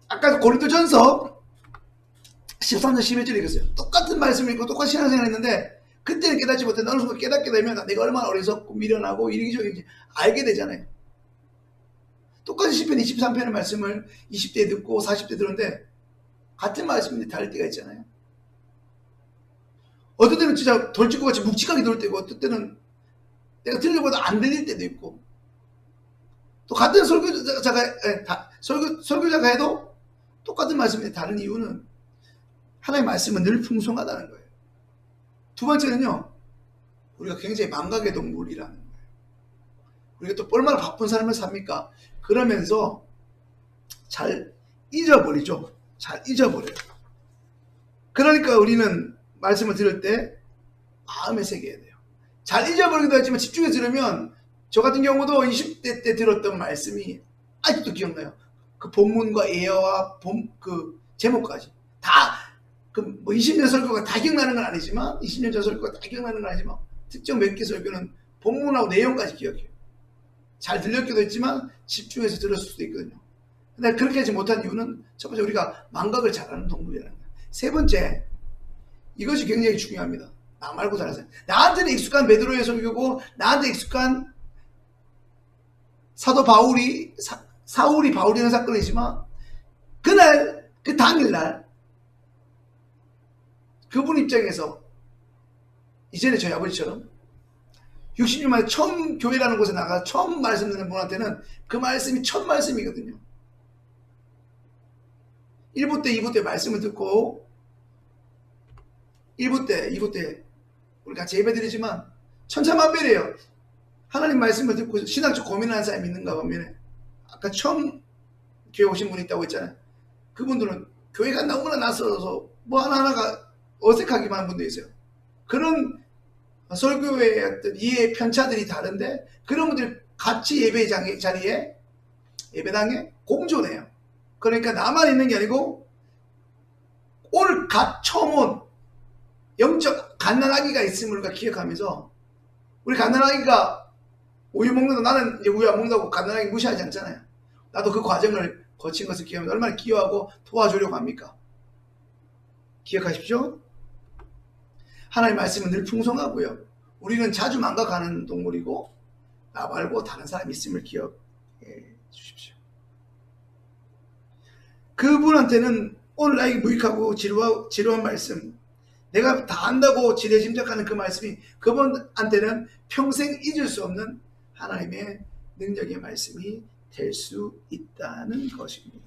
아까 고린도전서 13장 11절에 읽었어요. 똑같은 말씀을 읽고 똑같이 신앙생활 했는데 그때는 깨닫지 못해 어느 순간 깨닫게 되면 내가 얼마나 어리석고 미련하고 이리저리 알게 되잖아요. 똑같이 시편 23편의 말씀을 20대에 듣고 40대 들었는데 같은 말씀인데 다를 때가 있잖아요. 어떤 때는 진짜 돌직구같이 묵직하게 들을 때고 어떤 때는 내가 들려보다 안 들릴 때도 있고 또 같은 설교자가 해도 똑같은 말씀인데 다른 이유는 하나님의 말씀은 늘 풍성하다는 거예요. 두 번째는요. 우리가 굉장히 망각의 동물이라는 거예요. 우리가 또 얼마나 바쁜 삶을 삽니까? 그러면서 잘 잊어버리죠. 잘 잊어버려요. 그러니까 우리는 말씀을 들을 때 마음에 새겨야 돼요. 잘 잊어버리기도 하지만 집중해서 들으면 저 같은 경우도 20대 때 들었던 말씀이 아직도 기억나요. 그 본문과 예어와 그 제목까지 다 뭐 20년 설교가 다 기억나는 건 아니지만 20년 전 설교가 다 기억나는 건 아니지만 특정 몇 개 설교는 본문하고 내용까지 기억해요. 잘 들렸기도 했지만 집중해서 들었을 수도 있거든요. 근데 그렇게 하지 못한 이유는 첫 번째 우리가 망각을 잘하는 동물이라는 거예요. 세 번째 이것이 굉장히 중요합니다. 나 말고 다른 사람. 나한테는 익숙한 베드로의 설교고 나한테 익숙한 사도 사울이 바울이라는 사건이지만 그날 그 당일날 그분 입장에서 이전에 저희 아버지처럼 60년 만에 처음 교회라는 곳에 나가 처음 말씀 듣는 분한테는 그 말씀이 첫 말씀이거든요. 1부 때 2부 때 말씀을 듣고 1부 때 2부 때 우리 같이 예배 드리지만 천차만별이에요. 하나님 말씀을 듣고 신학적 고민하는 사람이 있는가 보면 아까 처음 교회 오신 분이 있다고 했잖아요. 그분들은 교회가 너무나 낯설어서 뭐 하나하나가 어색하기만 한 분도 있어요. 그런 설교의 어떤 이해 편차들이 다른데 그런 분들 같이 예배 자리에 예배당에 공존해요. 그러니까 나만 있는 게 아니고 오늘 처음 온 영적 갓난아기가 있음을 우리가 기억하면서 우리 갓난아기가 우유 먹는다 나는 이제 우유 안 먹는다고 갓난아기 무시하지 않잖아요. 나도 그 과정을 거친 것을 기억하면서 얼마나 기여하고 도와주려고 합니까? 기억하십시오. 하나님의 말씀은 늘 풍성하고요. 우리는 자주 망각하는 동물이고 나 말고 다른 사람이 있음을 기억해 주십시오. 그분한테는 오늘 나에게 무익하고 지루한 말씀 내가 다 안다고 지레짐작하는 그 말씀이 그분한테는 평생 잊을 수 없는 하나님의 능력의 말씀이 될 수 있다는 것입니다.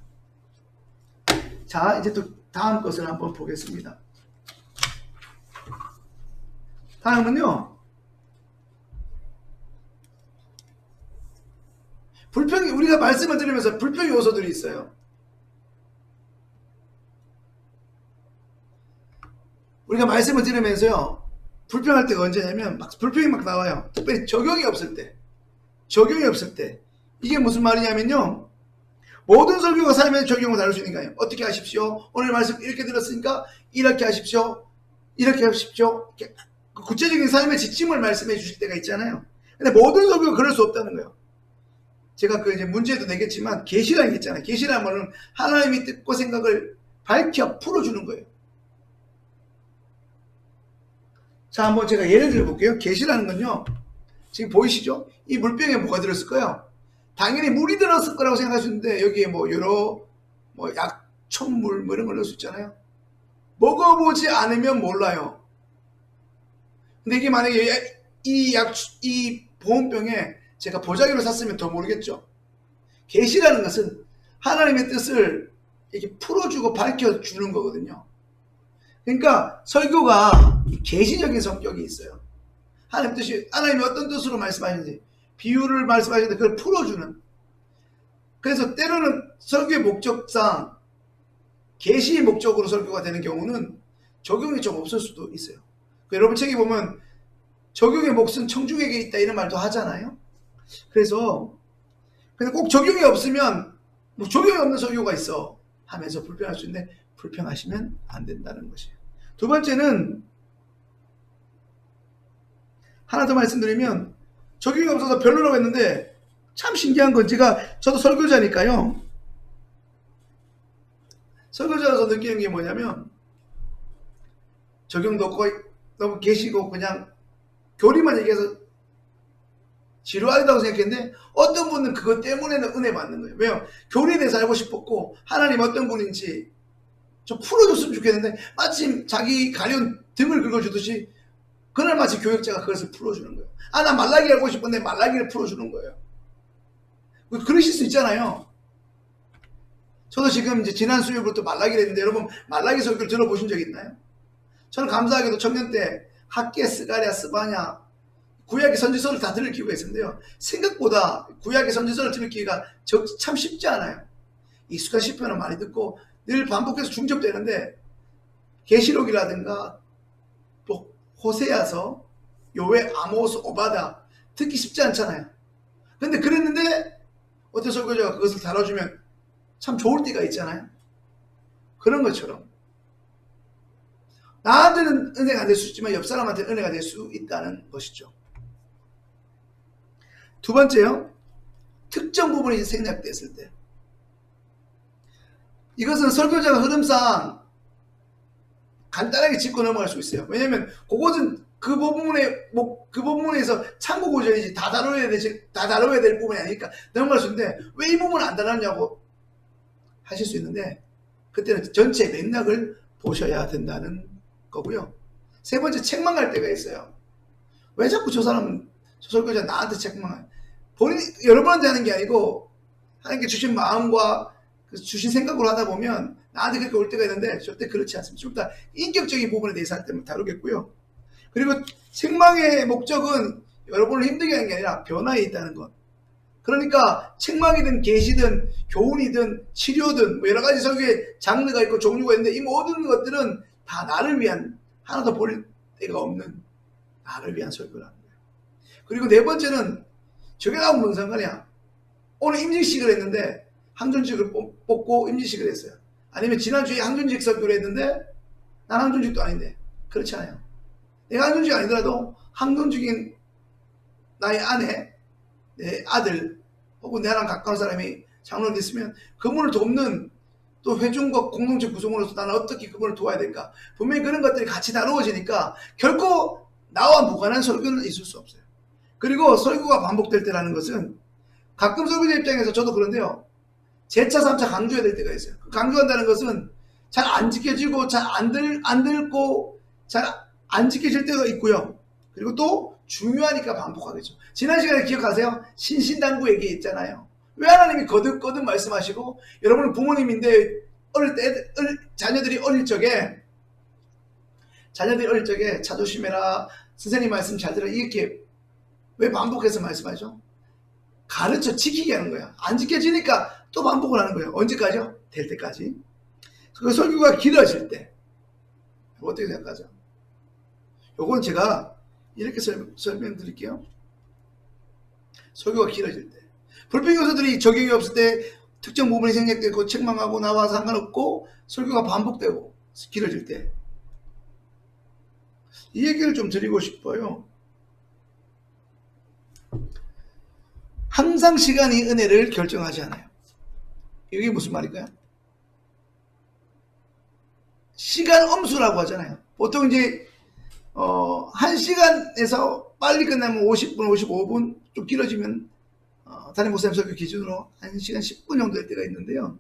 자, 이제 또 다음 것을 한번 보겠습니다. 다음은요. 우리가 말씀을 들으면서 불평 요소들이 있어요. 우리가 말씀을 들으면서요. 불평할 때가 언제냐면 불평이 막 나와요. 특별히 적용이 없을 때. 이게 무슨 말이냐면요. 모든 설교가 삶의 적용을 다룰 수 있는 거예요. 어떻게 하십시오. 오늘 말씀 이렇게 들었으니까 이렇게 하십시오. 이렇게 하십시오. 이렇게 구체적인 삶의 지침을 말씀해 주실 때가 있잖아요. 근데 모든 설교가 그럴 수 없다는 거예요. 제가 그 이제 문제도 내겠지만 계시라는 게 있잖아요. 계시라는 말은 하나님의 뜻과 생각을 밝혀 풀어주는 거예요. 자, 한번 제가 예를 들어 볼게요. 계시라는 건요. 지금 보이시죠? 이 물병에 뭐가 들었을까요? 당연히 물이 들었을 거라고 생각하시는데 여기에 뭐 여러 뭐 약초물 뭐 이런 걸 넣을 수 있잖아요. 먹어보지 않으면 몰라요. 근데 이게 만약에 이 보온병에 제가 보자기로 샀으면 더 모르겠죠. 계시라는 것은 하나님의 뜻을 이렇게 풀어주고 밝혀주는 거거든요. 그러니까 설교가 계시적인 성격이 있어요. 하나님 뜻이, 하나님이 어떤 뜻으로 말씀하시는지, 비유를 말씀하시는데 그걸 풀어주는. 그래서 때로는 설교의 목적상 계시의 목적으로 설교가 되는 경우는 적용이 좀 없을 수도 있어요. 여러분 책에 보면 적용의 몫은 청중에게 있다 이런 말도 하잖아요. 그래서 근데 꼭 적용이 없으면 뭐 적용이 없는 설교가 있어 하면서 불평할 수 있는데 불평하시면 안 된다는 것이에요. 두 번째는 하나 더 말씀드리면 적용이 없어서 별로라고 했는데 참 신기한 건 저도 설교자니까요. 설교자라서 느끼는 게 뭐냐면 적용도 없고 너무 계시고 그냥 교리만 얘기해서 지루하다고 생각했는데 어떤 분은 그것 때문에는 은혜 받는 거예요. 왜요? 교리에 대해서 알고 싶었고 하나님 어떤 분인지 좀 풀어줬으면 좋겠는데 마침 자기 가려운 등을 긁어주듯이 그날 마치 교역자가 그것을 풀어주는 거예요. 아, 나 말라기 알고 싶은데 말라기를 풀어주는 거예요. 그러실 수 있잖아요. 저도 지금 이제 지난 수요일부터 말라기를 했는데 여러분 말라기 설교를 들어보신 적 있나요? 저는 감사하게도 청년 때 학계, 스가랴, 스바냐 구약의 선지서를 다 들을 기회가 있었는데요. 생각보다 구약의 선지서를 들을 기회가 참 쉽지 않아요. 익숙한 시편은 많이 듣고 늘 반복해서 중접되는데 계시록이라든가 또 호세아서, 요엘, 아모스, 오바다 듣기 쉽지 않잖아요. 근데 그랬는데 어떤 설교자가 그것을 다뤄주면 참 좋을 때가 있잖아요. 그런 것처럼 나한테는 은혜가 안 될 수 있지만 옆 사람한테는 은혜가 될 수 있다는 것이죠. 두 번째요. 특정 부분이 생략됐을 때. 이것은 설교자가 흐름상 간단하게 짚고 넘어갈 수 있어요. 왜냐면 그것은 그 부분에서 참고 구절이지 다 다뤄야 될 부분이 아니니까 넘어갈 수 있는데 왜 이 부분을 안 다뤘냐고 하실 수 있는데 그때는 전체 맥락을 보셔야 된다는 거고요. 세 번째, 책망할 때가 있어요. 왜 자꾸 저 설교자 나한테 책망해? 본인이 여러분한테 하는 게 아니고 하나님께 주신 마음과 주신 생각으로 하다 보면 나한테 그렇게 올 때가 있는데 절대 그렇지 않습니다. 좀 더 인격적인 부분에 대해서 할 때만 다루겠고요. 그리고 책망의 목적은 여러분을 힘들게 하는 게 아니라 변화에 있다는 것. 그러니까 책망이든 계시든 교훈이든 치료든 뭐 여러 가지 설교의 장르가 있고 종류가 있는데 이 모든 것들은 다 나를 위한, 하나도 버릴 데가 없는 나를 위한 설교라는 거예요. 그리고 네 번째는 저게 나오면 뭔 상관이야. 오늘 임직식을 했는데 항존직을 뽑고 임직식을 했어요. 아니면 지난주에 항존직 설교를 했는데 난 항존직도 아닌데. 그렇지 않아요. 내가 항존직 아니더라도 항존직인 나의 아내, 내 아들 혹은 나랑 가까운 사람이 장로가 됐으면 그분을 돕는 또 회중과 공동체 구성으로서 나는 어떻게 그분을 도와야 될까. 분명히 그런 것들이 같이 다루어지니까 결코 나와 무관한 설교는 있을 수 없어요. 그리고 설교가 반복될 때라는 것은 가끔 설교자 입장에서 저도 그런데요. 재차 3차 강조해야 될 때가 있어요. 강조한다는 것은 잘 안 지켜지고 잘 안 듣고 잘 안 지켜질 때가 있고요. 그리고 또 중요하니까 반복하겠죠. 지난 시간에 기억하세요? 신신당부 얘기 있잖아요. 왜 하나님이 거듭거듭 말씀하시고 여러분은 부모님인데 자녀들이 어릴 적에 차 조심해라, 선생님 말씀 잘 들어, 이렇게 왜 반복해서 말씀하죠? 가르쳐 지키게 하는 거야. 안 지켜지니까 또 반복을 하는 거예요. 언제까지요? 될 때까지. 그 설교가 길어질 때 어떻게 생각하죠? 요건 제가 이렇게 설명드릴게요. 설교가 길어질 때, 불평 요소들이 적용이 없을 때, 특정 부분이 생략되고 책망하고 나와 상관없고 설교가 반복되고 길어질 때, 이 얘기를 좀 드리고 싶어요. 항상 시간이 은혜를 결정하지 않아요. 이게 무슨 말일까요? 시간 엄수라고 하잖아요. 보통 이제 1시간에서 빨리 끝나면 50분, 55분, 좀 길어지면 담임 목사님 설교 기준으로 1시간 10분 정도 될 때가 있는데요.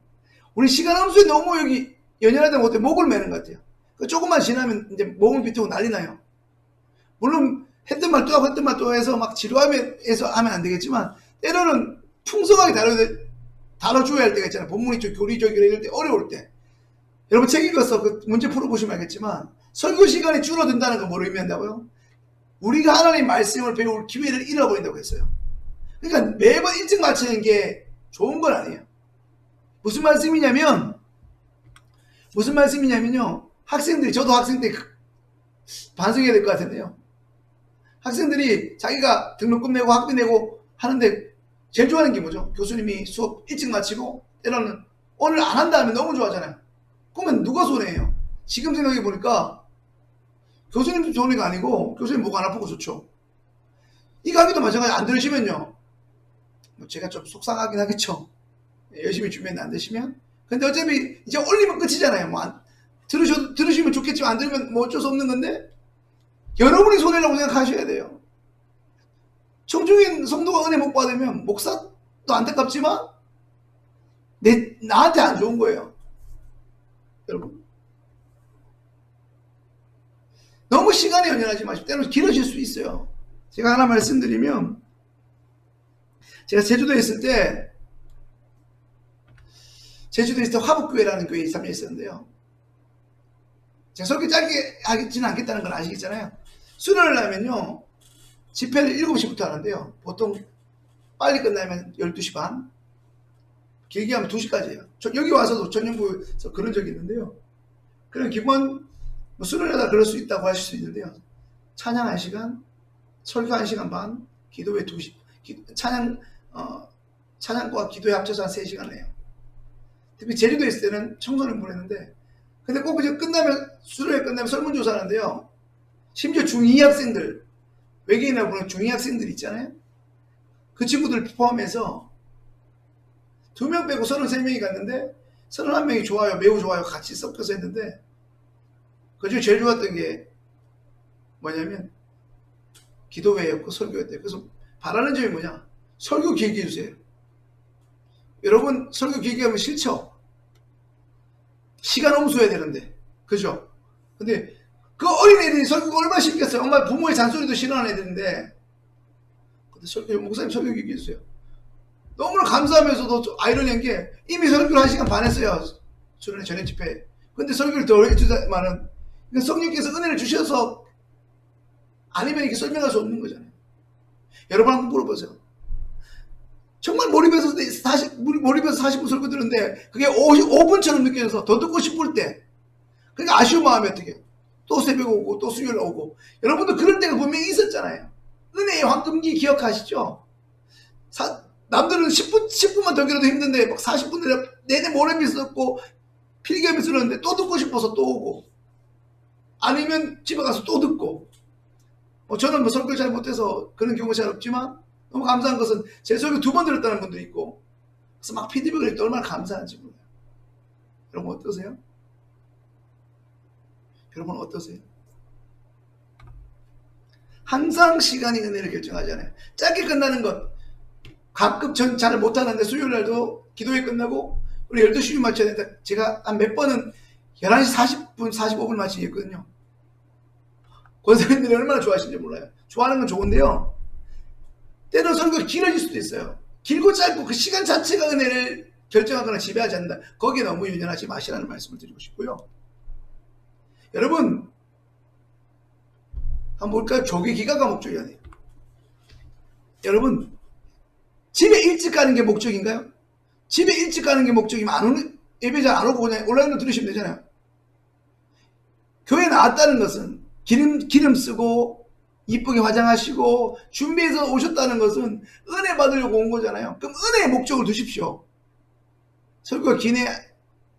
우리 시간 함수에 너무 여기 연연하다 못해 목을 매는 것 같아요. 조금만 지나면 이제 몸을 비트고 난리 나요. 물론 했던 말 또 하고 했던 말 또 해서 막 지루하면서 하면 안 되겠지만, 때로는 풍성하게 다뤄줘야 할 때가 있잖아요. 본문이 좀 교리적이라 이럴 때, 어려울 때. 여러분 책 읽어서 그 문제 풀어보시면 알겠지만, 설교 시간이 줄어든다는 건 뭐를 의미한다고요? 우리가 하나님 말씀을 배울 기회를 잃어버린다고 했어요. 그러니까 매번 일찍 마치는 게 좋은 건 아니에요. 무슨 말씀이냐면요. 학생들이, 저도 학생 때 반성해야 될 것 같은데요. 학생들이 자기가 등록금 내고 학비 내고 하는데 제일 좋아하는 게 뭐죠? 교수님이 수업 일찍 마치고 때로는 오늘 안 한다 하면 너무 좋아하잖아요. 그러면 누가 손해예요? 지금 생각해 보니까 교수님도 손해가 아니고 교수님 목 안 아프고 좋죠. 이 강의도 마찬가지. 안 들으시면요, 제가 좀 속상하긴 하겠죠. 열심히 준비했는데 안 되시면. 근데 어차피 이제 올리면 끝이잖아요. 뭐 들으시면 좋겠지만 안 들으면 뭐 어쩔 수 없는 건데, 여러분이 손해라고 생각하셔야 돼요. 청중인 성도가 은혜 못 받으면 목사도 안타깝지만 나한테 안 좋은 거예요. 여러분, 너무 시간에 연연하지 마시고 때로는 길어질 수 있어요. 제가 하나 말씀드리면, 제가 제주도에 있을 때 화북교회라는 교회에 3년 있었는데요. 제가 설교 짧게 하지는 않겠다는 건 아시겠잖아요. 수련을 하면요, 집회를 7시부터 하는데요. 보통 빨리 끝나면 12시 반, 길게 하면 2시까지예요. 여기 와서도 전년부에서 그런 적이 있는데요. 그럼 기본 수련회다 그럴 수 있다고 하실 수 있는데요. 찬양 1시간, 설교 1시간 반, 기도회 2시, 찬양과 기도회 합쳐서 한 3시간 해요. 특히 제주도에 있을 때는 청소년 보냈는데, 근데 꼭 이제 수련회 끝나면 설문조사 하는데요. 심지어 중2 학생들, 외계인이라고 부르는 중2 학생들 있잖아요. 그 친구들 포함해서 2명 빼고 33명이 갔는데, 31명이 좋아요, 매우 좋아요, 같이 섞여서 했는데, 그중에 제일 좋았던 게 뭐냐면 기도회였고 설교였대요. 그래서 바라는 점이 뭐냐? 설교 길게 해주세요. 여러분, 설교 길게 하면 싫죠? 시간 홈수해야 되는데, 그죠? 근데 그 어린애들이 설교가 얼마나 싫겠어요. 엄마 부모의 잔소리도 싫어하는 애들인데, 근데 목사님 설교 길게 해주세요. 너무나 감사하면서도 아이러니한 게, 이미 설교를 1시간 반 했어요. 수련회 전에 집회. 근데 설교를 더 해주자마는, 성령께서 은혜를 주셔서 아니면 이렇게 설명할 수 없는 거잖아요. 여러분 한번 물어보세요. 정말 몰입해서 40분 설교 들었는데 그게 5분처럼 느껴져서 더 듣고 싶을 때, 그러니까 아쉬운 마음이 어떻게, 또 새벽 오고 또 수요일 오고. 여러분도 그럴 때가 분명히 있었잖아요. 은혜의 황금기 기억하시죠? 남들은 10분만 더 길어도 힘든데 막 40분 내내 몰입이 있었고 필기하면서 들었는데 또 듣고 싶어서 또 오고, 아니면 집에 가서 또 듣고. 저는 설교를 잘 못해서 그런 경우가 잘 없지만, 너무 감사한 것은 제 설교 2번 들었다는 분도 있고, 그래서 막 피드백을 했더니 얼마나 감사한지 몰라요. 여러분 어떠세요? 여러분 어떠세요? 항상 시간이 은혜를 결정하잖아요. 짧게 끝나는 것, 가끔 전 잘 못하는데 수요일 날도 기도회 끝나고 우리 12시 맞춰야 된다. 제가 한 몇 번은 11시 40분, 45분 맞추기 했거든요. 권사님들이 얼마나 좋아하시는지 몰라요. 좋아하는 건 좋은데요, 때로는 설교가 길어질 수도 있어요. 길고 짧고 그 시간 자체가 은혜를 결정하거나 지배하지 않는다. 거기에 너무 연연하지 마시라는 말씀을 드리고 싶고요. 여러분, 한번 볼까요? 조기 기가가 목적이 아니에요. 여러분, 집에 일찍 가는 게 목적인가요? 집에 일찍 가는 게 목적이면 예배자 안 오고 그냥 온라인으로 들으시면 되잖아요. 교회 나왔다는 것은 기름 쓰고 이쁘게 화장하시고 준비해서 오셨다는 것은 은혜 받으려고 온 거잖아요. 그럼 은혜의 목적을 두십시오. 설교가 기네,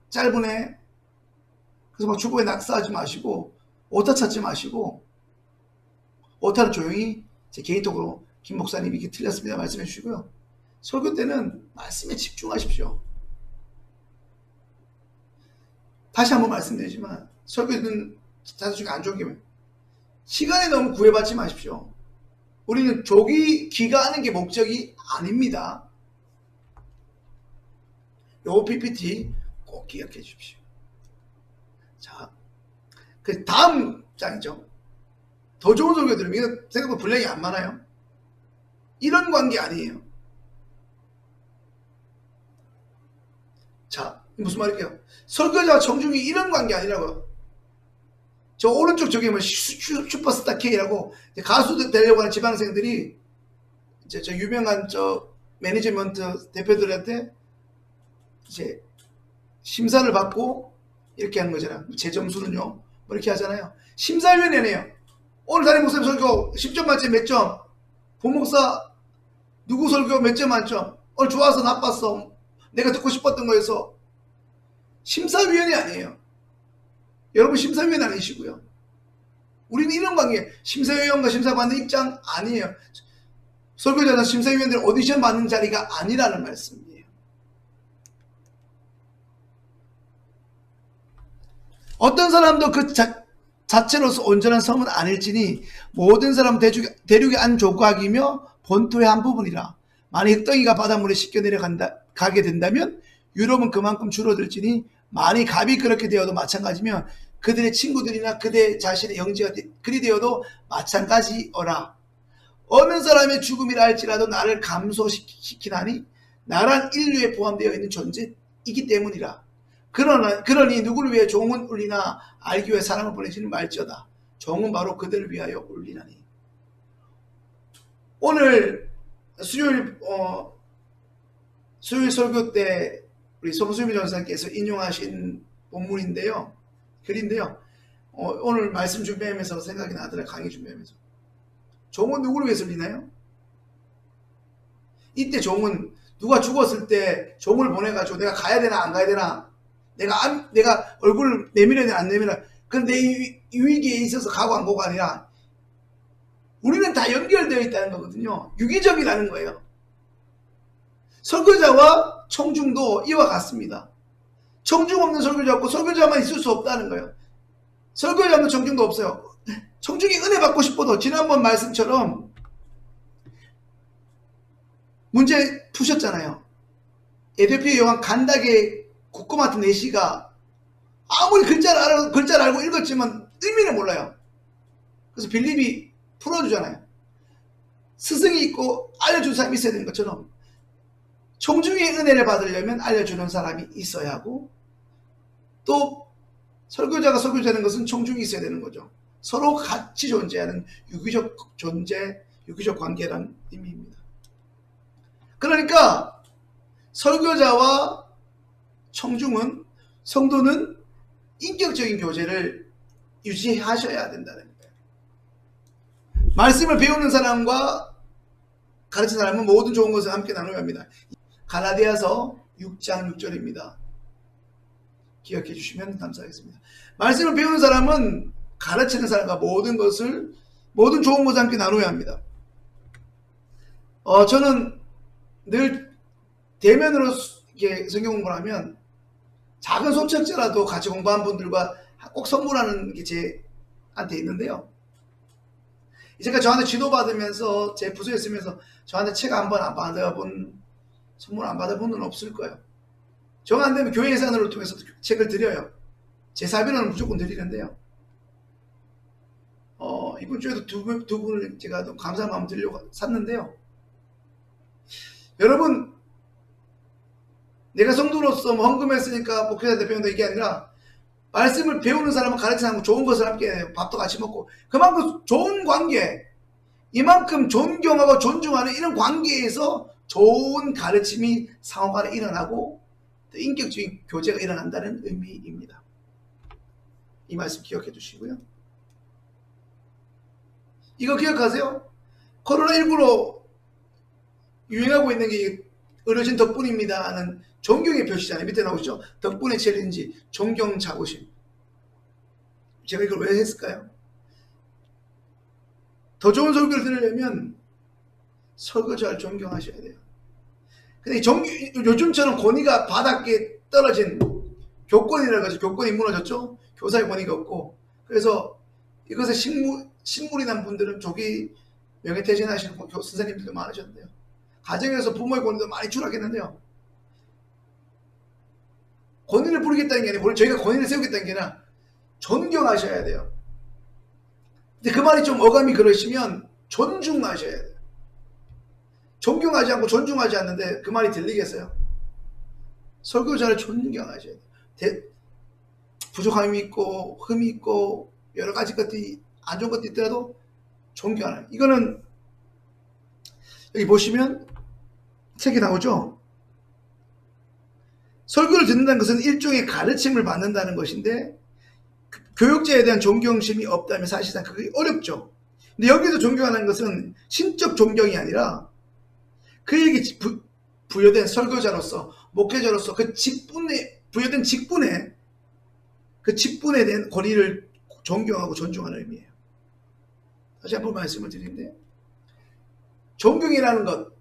짧으네, 그래서 막 주보에 낙서하지 마시고 오타 찾지 마시고, 오타는 조용히 제 개인톡으로 김 목사님이 이게 틀렸습니다 말씀해 주시고요. 설교 때는 말씀에 집중하십시오. 다시 한번 말씀드리지만 설교는 자주 안 좋은 게 시간에 너무 구애받지 마십시오. 우리는 조기 귀가하는 게 목적이 아닙니다. 요 PPT 꼭 기억해 주십시오. 자, 그 다음 장이죠. 더 좋은 설교 들으면 이거 생각보다 분량이 안 많아요. 이런 관계 아니에요. 자, 무슨 말일게요? 설교자와 청중이 이런 관계 아니라고요. 저 오른쪽 저기 뭐 슈퍼스타 K라고 가수 되려고 하는 지방생들이 이제 저 유명한 저 매니지먼트 대표들한테 이제 심사를 받고 이렇게 하는 거잖아요. 제 점수는요, 뭐 이렇게 하잖아요. 심사위원회네요. 오늘 담임 목사님 설교 10점 만점에 몇 점? 본목사 누구 설교 몇 점 만점? 오늘 좋아서 나빴어? 내가 듣고 싶었던 거에서. 심사위원회 아니에요. 여러분 심사위원 아니시고요. 우리는 이런 관계, 심사위원과 심사받는 입장 아니에요. 설교자나 심사위원들 오디션 받는 자리가 아니라는 말씀이에요. 어떤 사람도 그 자체로서 온전한 성은 아닐지니 모든 사람은 대륙의 한 조각이며 본토의 한 부분이라. 만약 흙덩이가 바닷물에 씻겨 내려가게 된다면 유럽은 그만큼 줄어들지니 만약 갑이 그렇게 되어도 마찬가지면 그들의 친구들이나 그대 자신의 영지가 그리 되어도 마찬가지어라. 어느 사람의 죽음이라 할지라도 나를 감소시키나니 나란 인류에 포함되어 있는 존재이기 때문이라. 그러니 누구를 위해 종은 울리나 알기 위해 사람을 보내지는 말지어다. 종은 바로 그들을 위하여 울리나니. 오늘 수요일 설교 때 우리 송수미 전사님께서 인용하신 본문인데요. 글인데요. 오늘 말씀 준비하면서 생각이 나더라고요. 강의 준비하면서. 종은 누구를 위해서 울리나요? 이때 종은 누가 죽었을 때 종을 보내가지고 내가 가야 되나 안 가야 되나, 내가 얼굴을 내밀어야 되나 안 내밀어야 되나, 그런 내 위기에 있어서 가고 안 가고가 아니라 우리는 다 연결되어 있다는 거거든요. 유기적이라는 거예요. 설교자와 청중도 이와 같습니다. 청중 없는 설교자 없고 설교자만 있을 수 없다는 거예요. 설교자 없는 청중도 없어요. 청중이 은혜 받고 싶어도 지난번 말씀처럼 문제 푸셨잖아요. 에디오피아 여왕 간닥의 국고 맡은 내시가 아무리 글자를 알고 읽었지만 의미는 몰라요. 그래서 빌립이 풀어주잖아요. 스승이 있고 알려준 사람이 있어야 되는 것처럼 청중의 은혜를 받으려면 알려주는 사람이 있어야 하고, 또 설교자가 설교자는 것은 청중이 있어야 되는 거죠. 서로 같이 존재하는 유기적 존재, 유기적 관계라는 의미입니다. 그러니까 설교자와 청중은, 성도는 인격적인 교제를 유지하셔야 된다는 거예요. 말씀을 배우는 사람과 가르치는 사람은 모든 좋은 것을 함께 나눠야 합니다. 갈라디아서 6장 6절입니다. 기억해 주시면 감사하겠습니다. 말씀을 배우는 사람은 가르치는 사람과 모든 좋은 것을 함께 나눠야 합니다. 저는 늘 대면으로 이렇게 성경 공부를 하면 작은 소책자라도 같이 공부한 분들과 꼭 선물하는 게 제한테 있는데요. 이제까지 저한테 지도받으면서 제 부서에 있으면서 저한테 책 한 번 안 받아본, 선물 안 받아본 건 없을 거예요. 정 안 되면 교회 예산으로 통해서 책을 드려요. 제 사비로는 무조건 드리는데요. 이번 주에도 두 분을 제가 너무 감사한 마음 드리려고 샀는데요. 여러분, 내가 성도로서 뭐 헌금했으니까 목회자 대표님도 이게 아니라 말씀을 배우는 사람은 가르치는 사람은 좋은 것을 함께 해요. 밥도 같이 먹고 그만큼 좋은 관계, 이만큼 존경하고 존중하는 이런 관계에서 좋은 가르침이 상호간에 일어나고 인격적인 교제가 일어난다는 의미입니다. 이 말씀 기억해 주시고요. 이거 기억하세요? 코로나19로 유행하고 있는 게 어르신 덕분입니다 하는 존경의 표시잖아요. 밑에 나오죠. 덕분의 챌린지, 존경 자부심. 제가 이걸 왜 했을까요? 더 좋은 설교를 들으려면 설거지를 존경하셔야 돼요. 근데 요즘처럼 권위가 바닥에 떨어진 교권이라고 하죠. 교권이 무너졌죠. 교사의 권위가 없고. 그래서 이것에 신물이 난 분들은 조기 명예퇴진하시는 선생님들도 많으셨는데요. 가정에서 부모의 권위도 많이 추락했는데요. 권위를 부리겠다는 게 아니라, 물론 저희가 권위를 세우겠다는 게 아니라 존경하셔야 돼요. 근데 그 말이 좀 어감이 그러시면 존중하셔야 돼요. 존경하지 않고 존중하지 않는데 그 말이 들리겠어요? 설교자를 존경하셔야 돼요. 부족함이 있고 흠이 있고 여러 가지 것들이 안 좋은 것도 있더라도 존경하는. 이거는 여기 보시면 책에 나오죠. 설교를 듣는다는 것은 일종의 가르침을 받는다는 것인데 교육자에 대한 존경심이 없다면 사실상 그게 어렵죠. 근데 여기서 존경하는 것은 신적 존경이 아니라 그에게 부여된 설교자로서 목회자로서 그 직분에 부여된 직분에 대한 권위를 존경하고 존중하는 의미예요. 다시 한번 말씀을 드리는데 존경이라는 것,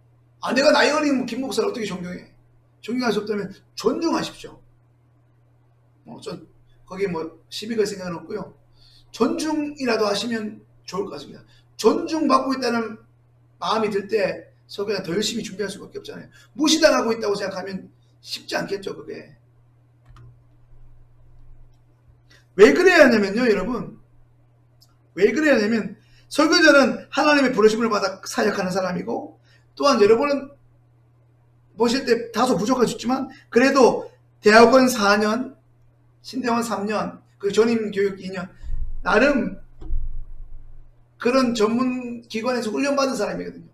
내가 나이 어린 김 목사를 어떻게 존경해? 존경할 수 없다면 존중하십시오. 거기에 시비 걸 생각은 없고요. 존중이라도 하시면 좋을 것 같습니다. 존중받고 있다는 마음이 들 때 설교자 더 열심히 준비할 수밖에 없잖아요. 무시당하고 있다고 생각하면 쉽지 않겠죠, 그게. 왜 그래야 하냐면요, 여러분. 왜 그래야 하냐면 설교자는 하나님의 부르심을 받아 사역하는 사람이고, 또한 여러분은 보실 때 다소 부족할 수 있지만 그래도 대학원 4년, 신대원 3년, 그 전임 교육 2년, 나름 그런 전문 기관에서 훈련받은 사람이거든요.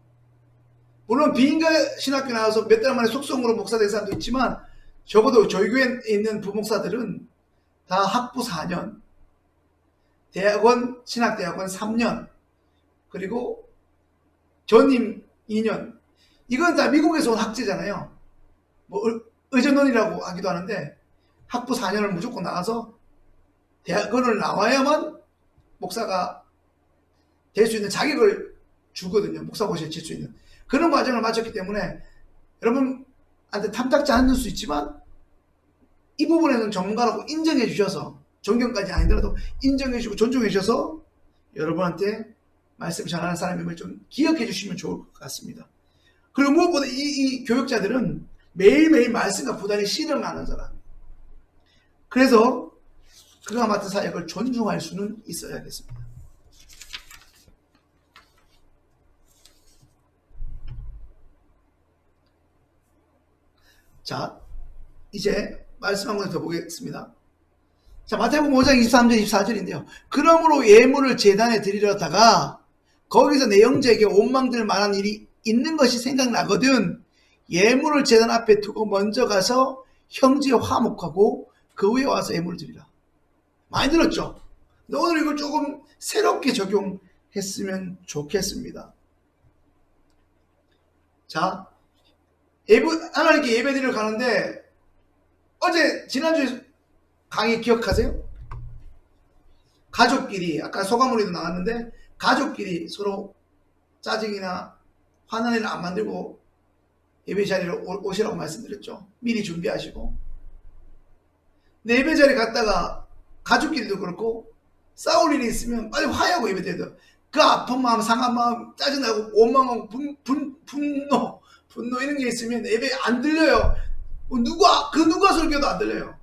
물론 비인가 신학교 나와서 몇 달 만에 속성으로 목사 된 사람도 있지만 적어도 저희 교회에 있는 부목사들은 다 학부 4년, 신학대학원 3년, 그리고 전임 2년. 이건 다 미국에서 온 학제잖아요. 의전원이라고 하기도 하는데 학부 4년을 무조건 나와서 대학원을 나와야만 목사가 될 수 있는 자격을 주거든요. 목사고시에 칠 수 있는. 그런 과정을 마쳤기 때문에 여러분한테 탐탁지 않을 수 있지만 이 부분에는 전문가라고 인정해 주셔서, 존경까지 아니더라도 인정해 주시고 존중해 주셔서 여러분한테 말씀을 전하는 사람임을 좀 기억해 주시면 좋을 것 같습니다. 그리고 무엇보다 이 교육자들은 매일매일 말씀과 부단히 씨름하는 사람. 그래서 그가 맡은 사역을 존중할 수는 있어야겠습니다. 자, 이제 말씀 한 번 더 보겠습니다. 자, 마태복음 5장 23절 24절인데요. 그러므로 예물을 제단에 드리려다가 거기서 내 형제에게 원망될 만한 일이 있는 것이 생각나거든 예물을 제단 앞에 두고 먼저 가서 형제와 화목하고 그 후에 와서 예물을 드리라. 많이 들었죠? 근데 오늘 이걸 조금 새롭게 적용했으면 좋겠습니다. 자, 하나님께 예배드리러 가는데 지난주에 강의 기억하세요? 가족끼리, 아까 소가모니도 나왔는데 가족끼리 서로 짜증이나 화난 일을 안 만들고 예배 자리로 오시라고 말씀드렸죠. 미리 준비하시고. 근데 예배 자리 갔다가 가족끼리도 그렇고 싸울 일이 있으면 빨리 화해하고 예배 드려야 돼요. 그 아픈 마음, 상한 마음, 짜증나고 원망하고 분노 이런 게 있으면 예배 안 들려요. 누가 설교도 안 들려요.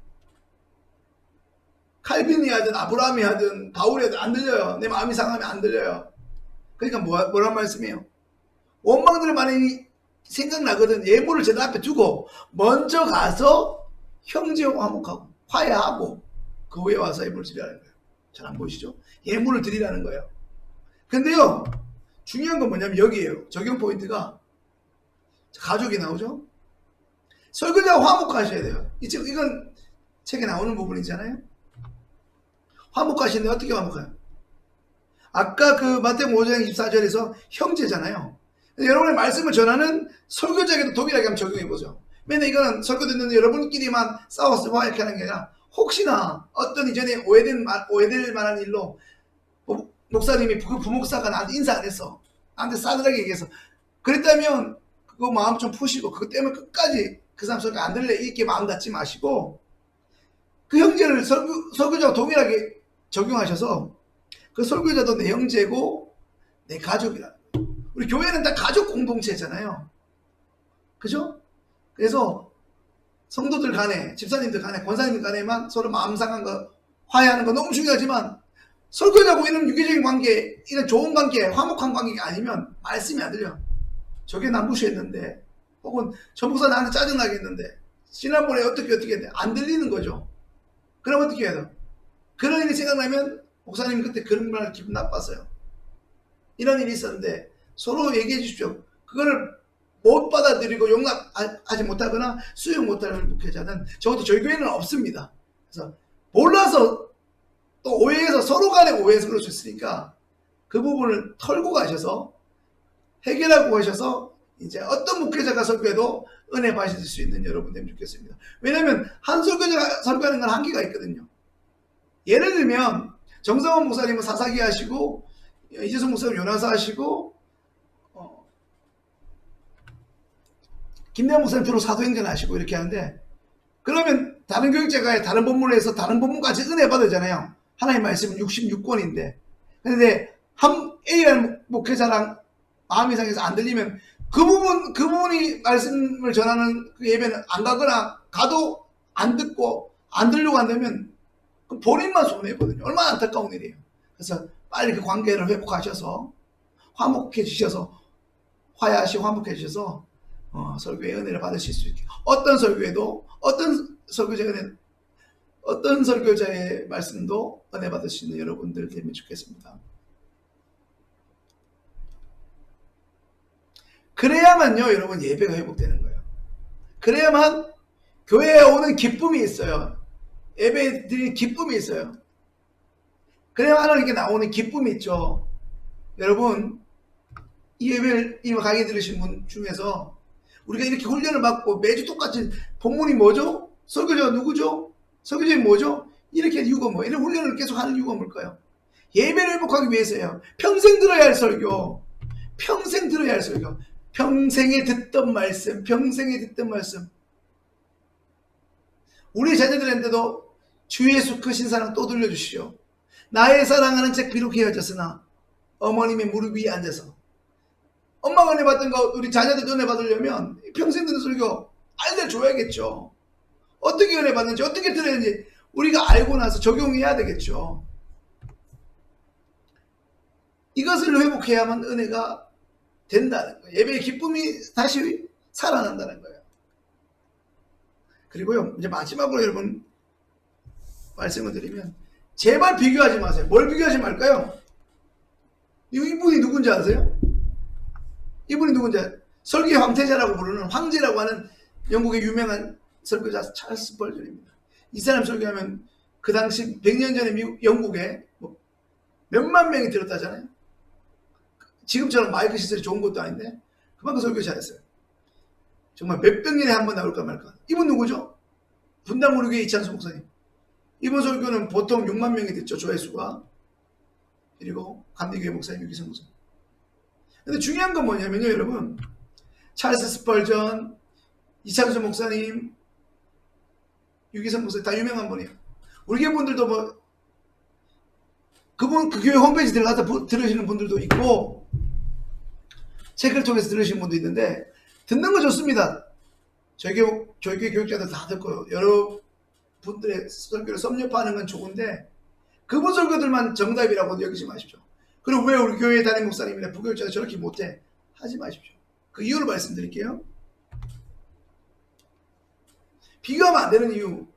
칼빈이 하든 아브라함이 하든 바울이 하든 안 들려요. 내 마음이 상하면 안 들려요. 그러니까 뭐란 말씀이에요? 원망들 많이 생각나거든. 예물을 제단 앞에 두고 먼저 가서 형제와 화목하고 화해하고 그 후에 와서 예물을 드리라는 거예요. 잘 안 보이시죠? 예물을 드리라는 거예요. 근데요, 중요한 건 뭐냐면 여기에요. 적용 포인트가 가족이 나오죠? 설교자와 화목하셔야 돼요. 이건 책에 나오는 부분이잖아요. 화목하시는데 어떻게 화목해요? 아까 그 마태복음 5장 24절에서 형제잖아요. 여러분의 말씀을 전하는 설교자에게도 동일하게 한번 적용해보죠. 맨날 이거는 설교 듣는 여러분끼리만 싸워서 이렇게 하는 게 아니라 혹시나 어떤 이전에 오해될 만한 일로 목사님이 그 부목사가 나한테 인사 안 했어. 나한테 싸늘하게 얘기해서 그랬다면 그거 마음 좀 푸시고 그것 때문에 끝까지 그 사람 설교 안 들래 이렇게 마음 닫지 마시고 그 형제를 설교자와 동일하게 적용하셔서 그 설교자도 내 형제고 내 가족이라. 우리 교회는 다 가족 공동체잖아요. 그죠? 그래서 성도들 간에, 집사님들 간에, 권사님들 간에만 서로 마음 상한 거, 화해하는 거 너무 중요하지만 설교자고 이런 유기적인 관계, 이런 좋은 관계, 화목한 관계가 아니면 말씀이 안 들려. 저게 나 무시했는데, 혹은 저 목사 나한테 짜증나게 했는데, 지난번에 어떻게 했는데 안 들리는 거죠. 그럼 어떻게 해야 돼요? 그런 일이 생각나면 목사님 그때 그런 말 기분 나빴어요. 이런 일이 있었는데 서로 얘기해 주십시오. 그거를 못 받아들이고 용납하지 못하거나 수용 못하는 목회자는 적어도 저희 교회는 없습니다. 그래서 몰라서 또 오해해서 서로 간에 오해해서 그럴 수 있으니까 그 부분을 털고 가셔서 해결하고 가셔서 이제 어떤 목회자가 설교해도 은혜 받으실 수 있는 여러분 되면 좋겠습니다. 왜냐하면 한 설교자가 설교하는 건 한계가 있거든요. 예를 들면 정성원 목사님은 사사기 하시고 이재성 목사님 요나사 하시고 김대한 목사님 주로 사도행전 하시고 이렇게 하는데 그러면 다른 교육자가 다른 본문을 해서 다른 본문까지 은혜 받으잖아요. 하나님 말씀은 66권인데 근데 한 A라는 목회자랑 마음이 상해서 안 들리면 그 부분이 말씀을 전하는 그 예배는 안 가거나 가도 안 듣고 안 들려고 한다면 본인만 손해거든요. 얼마나 안타까운 일이에요. 그래서 빨리 그 관계를 회복하셔서 화목해지셔서 화해하시고 화목해지셔서 설교의 은혜를 받으실 수 있게 어떤 설교에도 어떤 설교자의 말씀도 은혜 받을 수 있는 여러분들 되면 좋겠습니다. 그래야만요 여러분 예배가 회복되는 거예요. 그래야만 교회에 오는 기쁨이 있어요. 예배 드리는 기쁨이 있어요. 그래야 하나님께 나오는 기쁨이 있죠. 여러분 이 예배를 이 강의 들으신 분 중에서 우리가 이렇게 훈련을 받고 매주 똑같이 본문이 뭐죠? 설교자가 누구죠? 설교자이 뭐죠? 이렇게 이유가 뭐예요? 이런 훈련을 계속 하는 이유가 뭘까요? 예배를 회복하기 위해서예요. 평생 들어야 할 설교. 평생 들어야 할 설교. 평생에 듣던 말씀. 평생에 듣던 말씀. 우리 자녀들한테도 주 예수 크신 사랑 또 들려주시오. 나의 사랑하는 책 비록 헤어졌으나 어머님의 무릎 위에 앉아서 엄마가 은혜 받던 거 우리 자녀들 은혜 받으려면 평생 듣는 설교 알려줘야겠죠. 어떻게 은혜 받는지 어떻게 들었는지 우리가 알고 나서 적용해야 되겠죠. 이것을 회복해야만 은혜가 된다는 거예요. 예배의 기쁨이 다시 살아난다는 거예요. 그리고요 이제 마지막으로 여러분 말씀을 드리면 제발 비교하지 마세요. 뭘 비교하지 말까요? 이분이 누군지 아세요? 이분이 누군지 설교의 황태자라고 부르는 황제라고 하는 영국의 유명한 설교자 찰스 스펄전입니다. 이 사람 설교하면 그 당시 100년 전에 영국에 몇만 명이 들었다잖아요. 지금처럼 마이크 시설이 좋은 것도 아닌데 그만큼 설교 잘했어요. 정말 몇백 년에 한 번 나올까 말까. 이분 누구죠? 분당 우리교회 이찬수 목사님. 이번 설교는 보통 6만 명이 듣죠. 조회수가. 그리고 감리교회 목사님 유기성 목사님. 근데 중요한 건 뭐냐면요 여러분 찰스 스펄전, 이찬수 목사님, 유기성 목사님 다 유명한 분이에요. 우리 교회 분들도 뭐 그 교회 홈페이지 들어가서 들으시는 분들도 있고 책을 통해서 들으시는 분도 있는데 듣는 거 좋습니다. 저희 교회 교육자들 다 듣고 여러분들의 설교를 섭렵하는 건 좋은데 그분 설교들만 정답이라고 여기지 마십시오. 그리고 왜 우리 교회 담임 목사님이나 부교육자가 저렇게 못해? 하지 마십시오. 그 이유를 말씀드릴게요. 비교하면 안 되는 이유.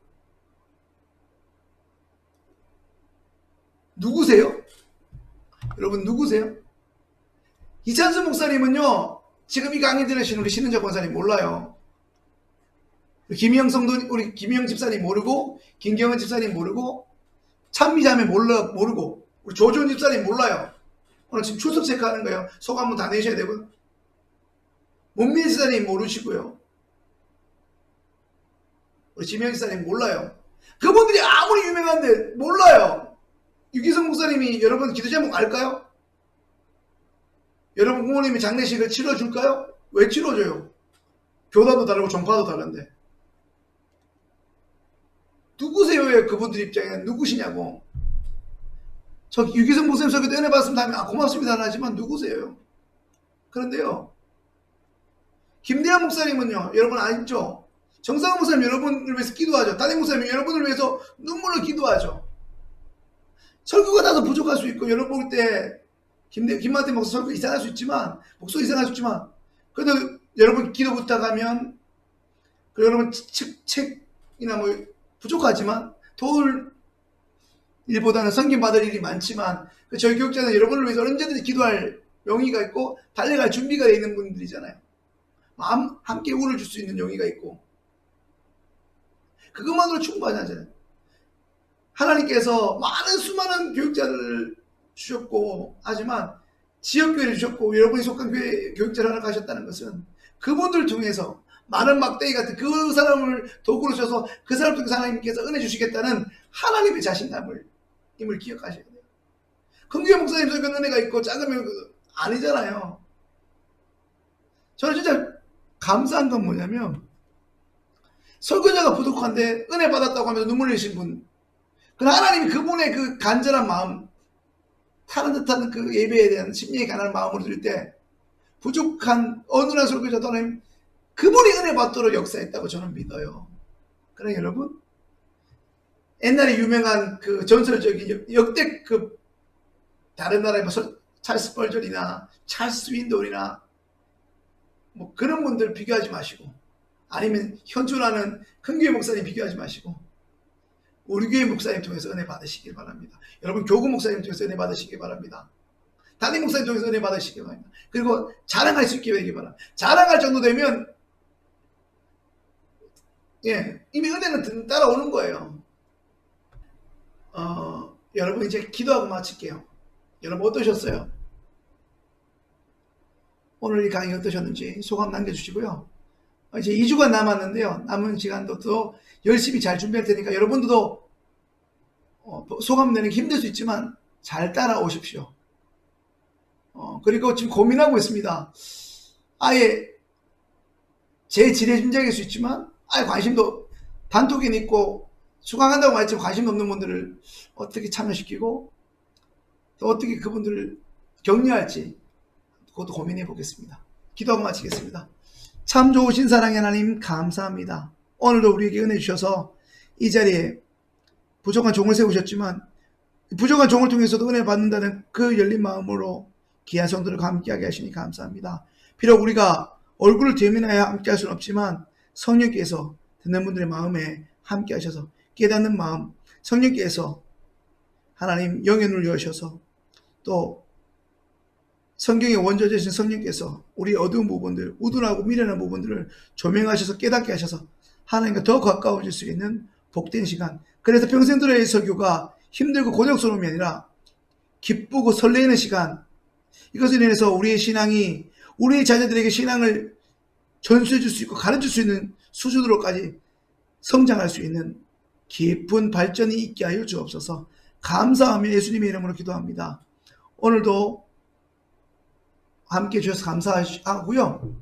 누구세요? 여러분 누구세요? 이찬수 목사님은요 지금 이 강의 들으신 우리 신은적 권사님 몰라요. 우리 김희영 집사님 모르고 김경은 집사님 모르고 찬미자매 모르고 우리 조준 집사님 몰라요. 오늘 지금 출석 체크하는 거예요. 소감문 다 내셔야 되고 문민 집사님 모르시고요. 우리 지명 집사님 몰라요. 그분들이 아무리 유명한데 몰라요. 유기성 목사님이 여러분 기도 제목 알까요? 여러분 부모님이 장례식을 치러줄까요? 왜 치러줘요? 교단도 다르고 종파도 다른데. 누구세요? 그분들 입장에는 누구시냐고. 저 유기성 목사님 설교도 은혜 받았습니다 하면 고맙습니다 하지만 누구세요? 그런데요, 김대한 목사님은요, 여러분 알죠? 정상훈 목사님 여러분을 위해서 기도하죠. 담임 목사님 여러분을 위해서 눈물을 기도하죠. 설교가 다소 부족할 수 있고, 여러분 볼 때 김만태 목사 설교 이상할 수 있지만, 목소리 이상할 수 있지만, 그래도 여러분 기도 부탁하면, 그 여러분 책이나 뭐 부족하지만 도울 일보다는 섬김 받을 일이 많지만, 저희 교육자는 여러분을 위해서 언제든지 기도할 용의가 있고 달려갈 준비가 되어 있는 분들이잖아요. 함께 울을 줄 수 있는 용의가 있고, 그것만으로 충분하지 않잖아요. 하나님께서 많은 수많은 교육자를 주셨고, 하지만 지역교회를 주셨고 여러분이 속한 교회 교육자를 하나 가셨다는 것은 그분들을 통해서 많은 막대기 같은 그 사람을 도구로 써서 그 사람 통해서 하나님께서 은혜 주시겠다는 하나님의 자신감을 임을 기억하셔야 돼요. 큰 교회 목사님 설교는 은혜가 있고 작으면 아니잖아요. 저는 진짜 감사한 건 뭐냐면, 설교자가 부족한데 은혜 받았다고 하면서 눈물 흘리신 분, 그 하나님이 그분의 그 간절한 마음, 타는 듯한 그 예배에 대한 심령이 가난한 마음으로 드릴 때 부족한 어느 한 설교자도 하나님 그분이 은혜 받도록 역사했다고 저는 믿어요. 그러나 여러분, 옛날에 유명한 그 전설적인 역대급 다른 나라의 뭐 찰스 펄절이나 찰스 윈도우나 뭐 그런 분들 비교하지 마시고, 아니면 현존하는 큰 교회 목사님 비교하지 마시고 우리 교회 목사님 통해서 은혜 받으시길 바랍니다. 여러분 교구 목사님 통해서 은혜 받으시길 바랍니다. 담임 목사님 통해서 은혜 받으시길 바랍니다. 그리고 자랑할 수 있게 되길 바랍니다. 자랑할 정도 되면 이미 은혜는 따라오는 거예요. 여러분 이제 기도하고 마칠게요. 여러분 어떠셨어요? 오늘 이 강의 어떠셨는지 소감 남겨주시고요. 이제 2주간 남았는데요. 남은 시간도 또 열심히 잘 준비할 테니까 여러분들도 소감 내는 게 힘들 수 있지만 잘 따라오십시오. 그리고 지금 고민하고 있습니다. 아예 제 지뢰짐작일 수 있지만 아예 관심도 단톡에 있고 수강한다고 말했지만 관심 없는 분들을 어떻게 참여시키고 또 어떻게 그분들을 격려할지 그것도 고민해 보겠습니다. 기도하고 마치겠습니다. 참 좋으신 사랑의 하나님 감사합니다. 오늘도 우리에게 은혜 주셔서 이 자리에 부족한 종을 세우셨지만 부족한 종을 통해서도 은혜 받는다는 그 열린 마음으로 귀한 성도들과 함께하게 하시니 감사합니다. 비록 우리가 얼굴을 대면하여 함께할 수는 없지만 성령께서 듣는 분들의 마음에 함께하셔서 깨닫는 마음, 성령께서 하나님 영의 눈을 여셔서 또 성경의 원조되신 성령께서 우리 어두운 부분들, 우둔하고 미련한 부분들을 조명하셔서 깨닫게 하셔서 하나님과 더 가까워질 수 있는 복된 시간, 그래서 평생 들어야 할 설교가 힘들고 고통스러움이 아니라 기쁘고 설레이는 시간, 이것을 인해서 우리의 신앙이 우리의 자녀들에게 신앙을 전수해 줄 수 있고 가르칠 수 있는 수준으로까지 성장할 수 있는 깊은 발전이 있게 하여 주옵소서. 감사하며 예수님의 이름으로 기도합니다. 오늘도 함께 주셔서 감사하고요.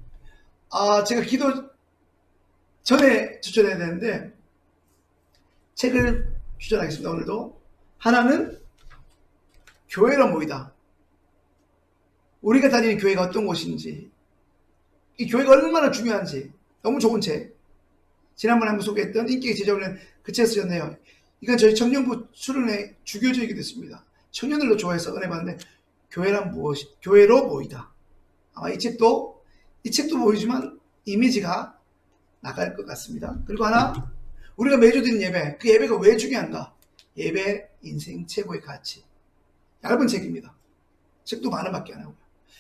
제가 기도 전에 추천해야 되는데 책을 추천하겠습니다. 오늘도 하나는 교회로 모이다. 우리가 다니는 교회가 어떤 곳인지, 이 교회가 얼마나 중요한지 너무 좋은 책. 지난번에 한번 소개했던 인기의 제자훈련 그 책을 쓰셨네요. 이건 저희 청년부 수련회 주교제이기도 했습니다. 청년들로 좋아해서 은혜 받는데 교회란 무엇이? 교회로 모이다. 아마 이 책도 보이지만 이미지가 나갈 것 같습니다. 그리고 하나, 우리가 매주 드리는 예배, 그 예배가 왜 중요한가? 예배 인생 최고의 가치. 얇은 책입니다. 책도 만 원밖에 안 하고요.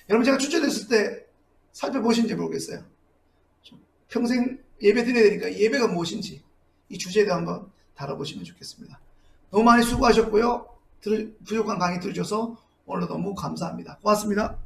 여러분 제가 추천했을 때 살펴보신지 모르겠어요. 평생 예배 드려야 되니까 예배가 무엇인지 이 주제도 한번 다뤄보시면 좋겠습니다. 너무 많이 수고하셨고요. 부족한 강의 들으셔서 오늘도 너무 감사합니다. 고맙습니다.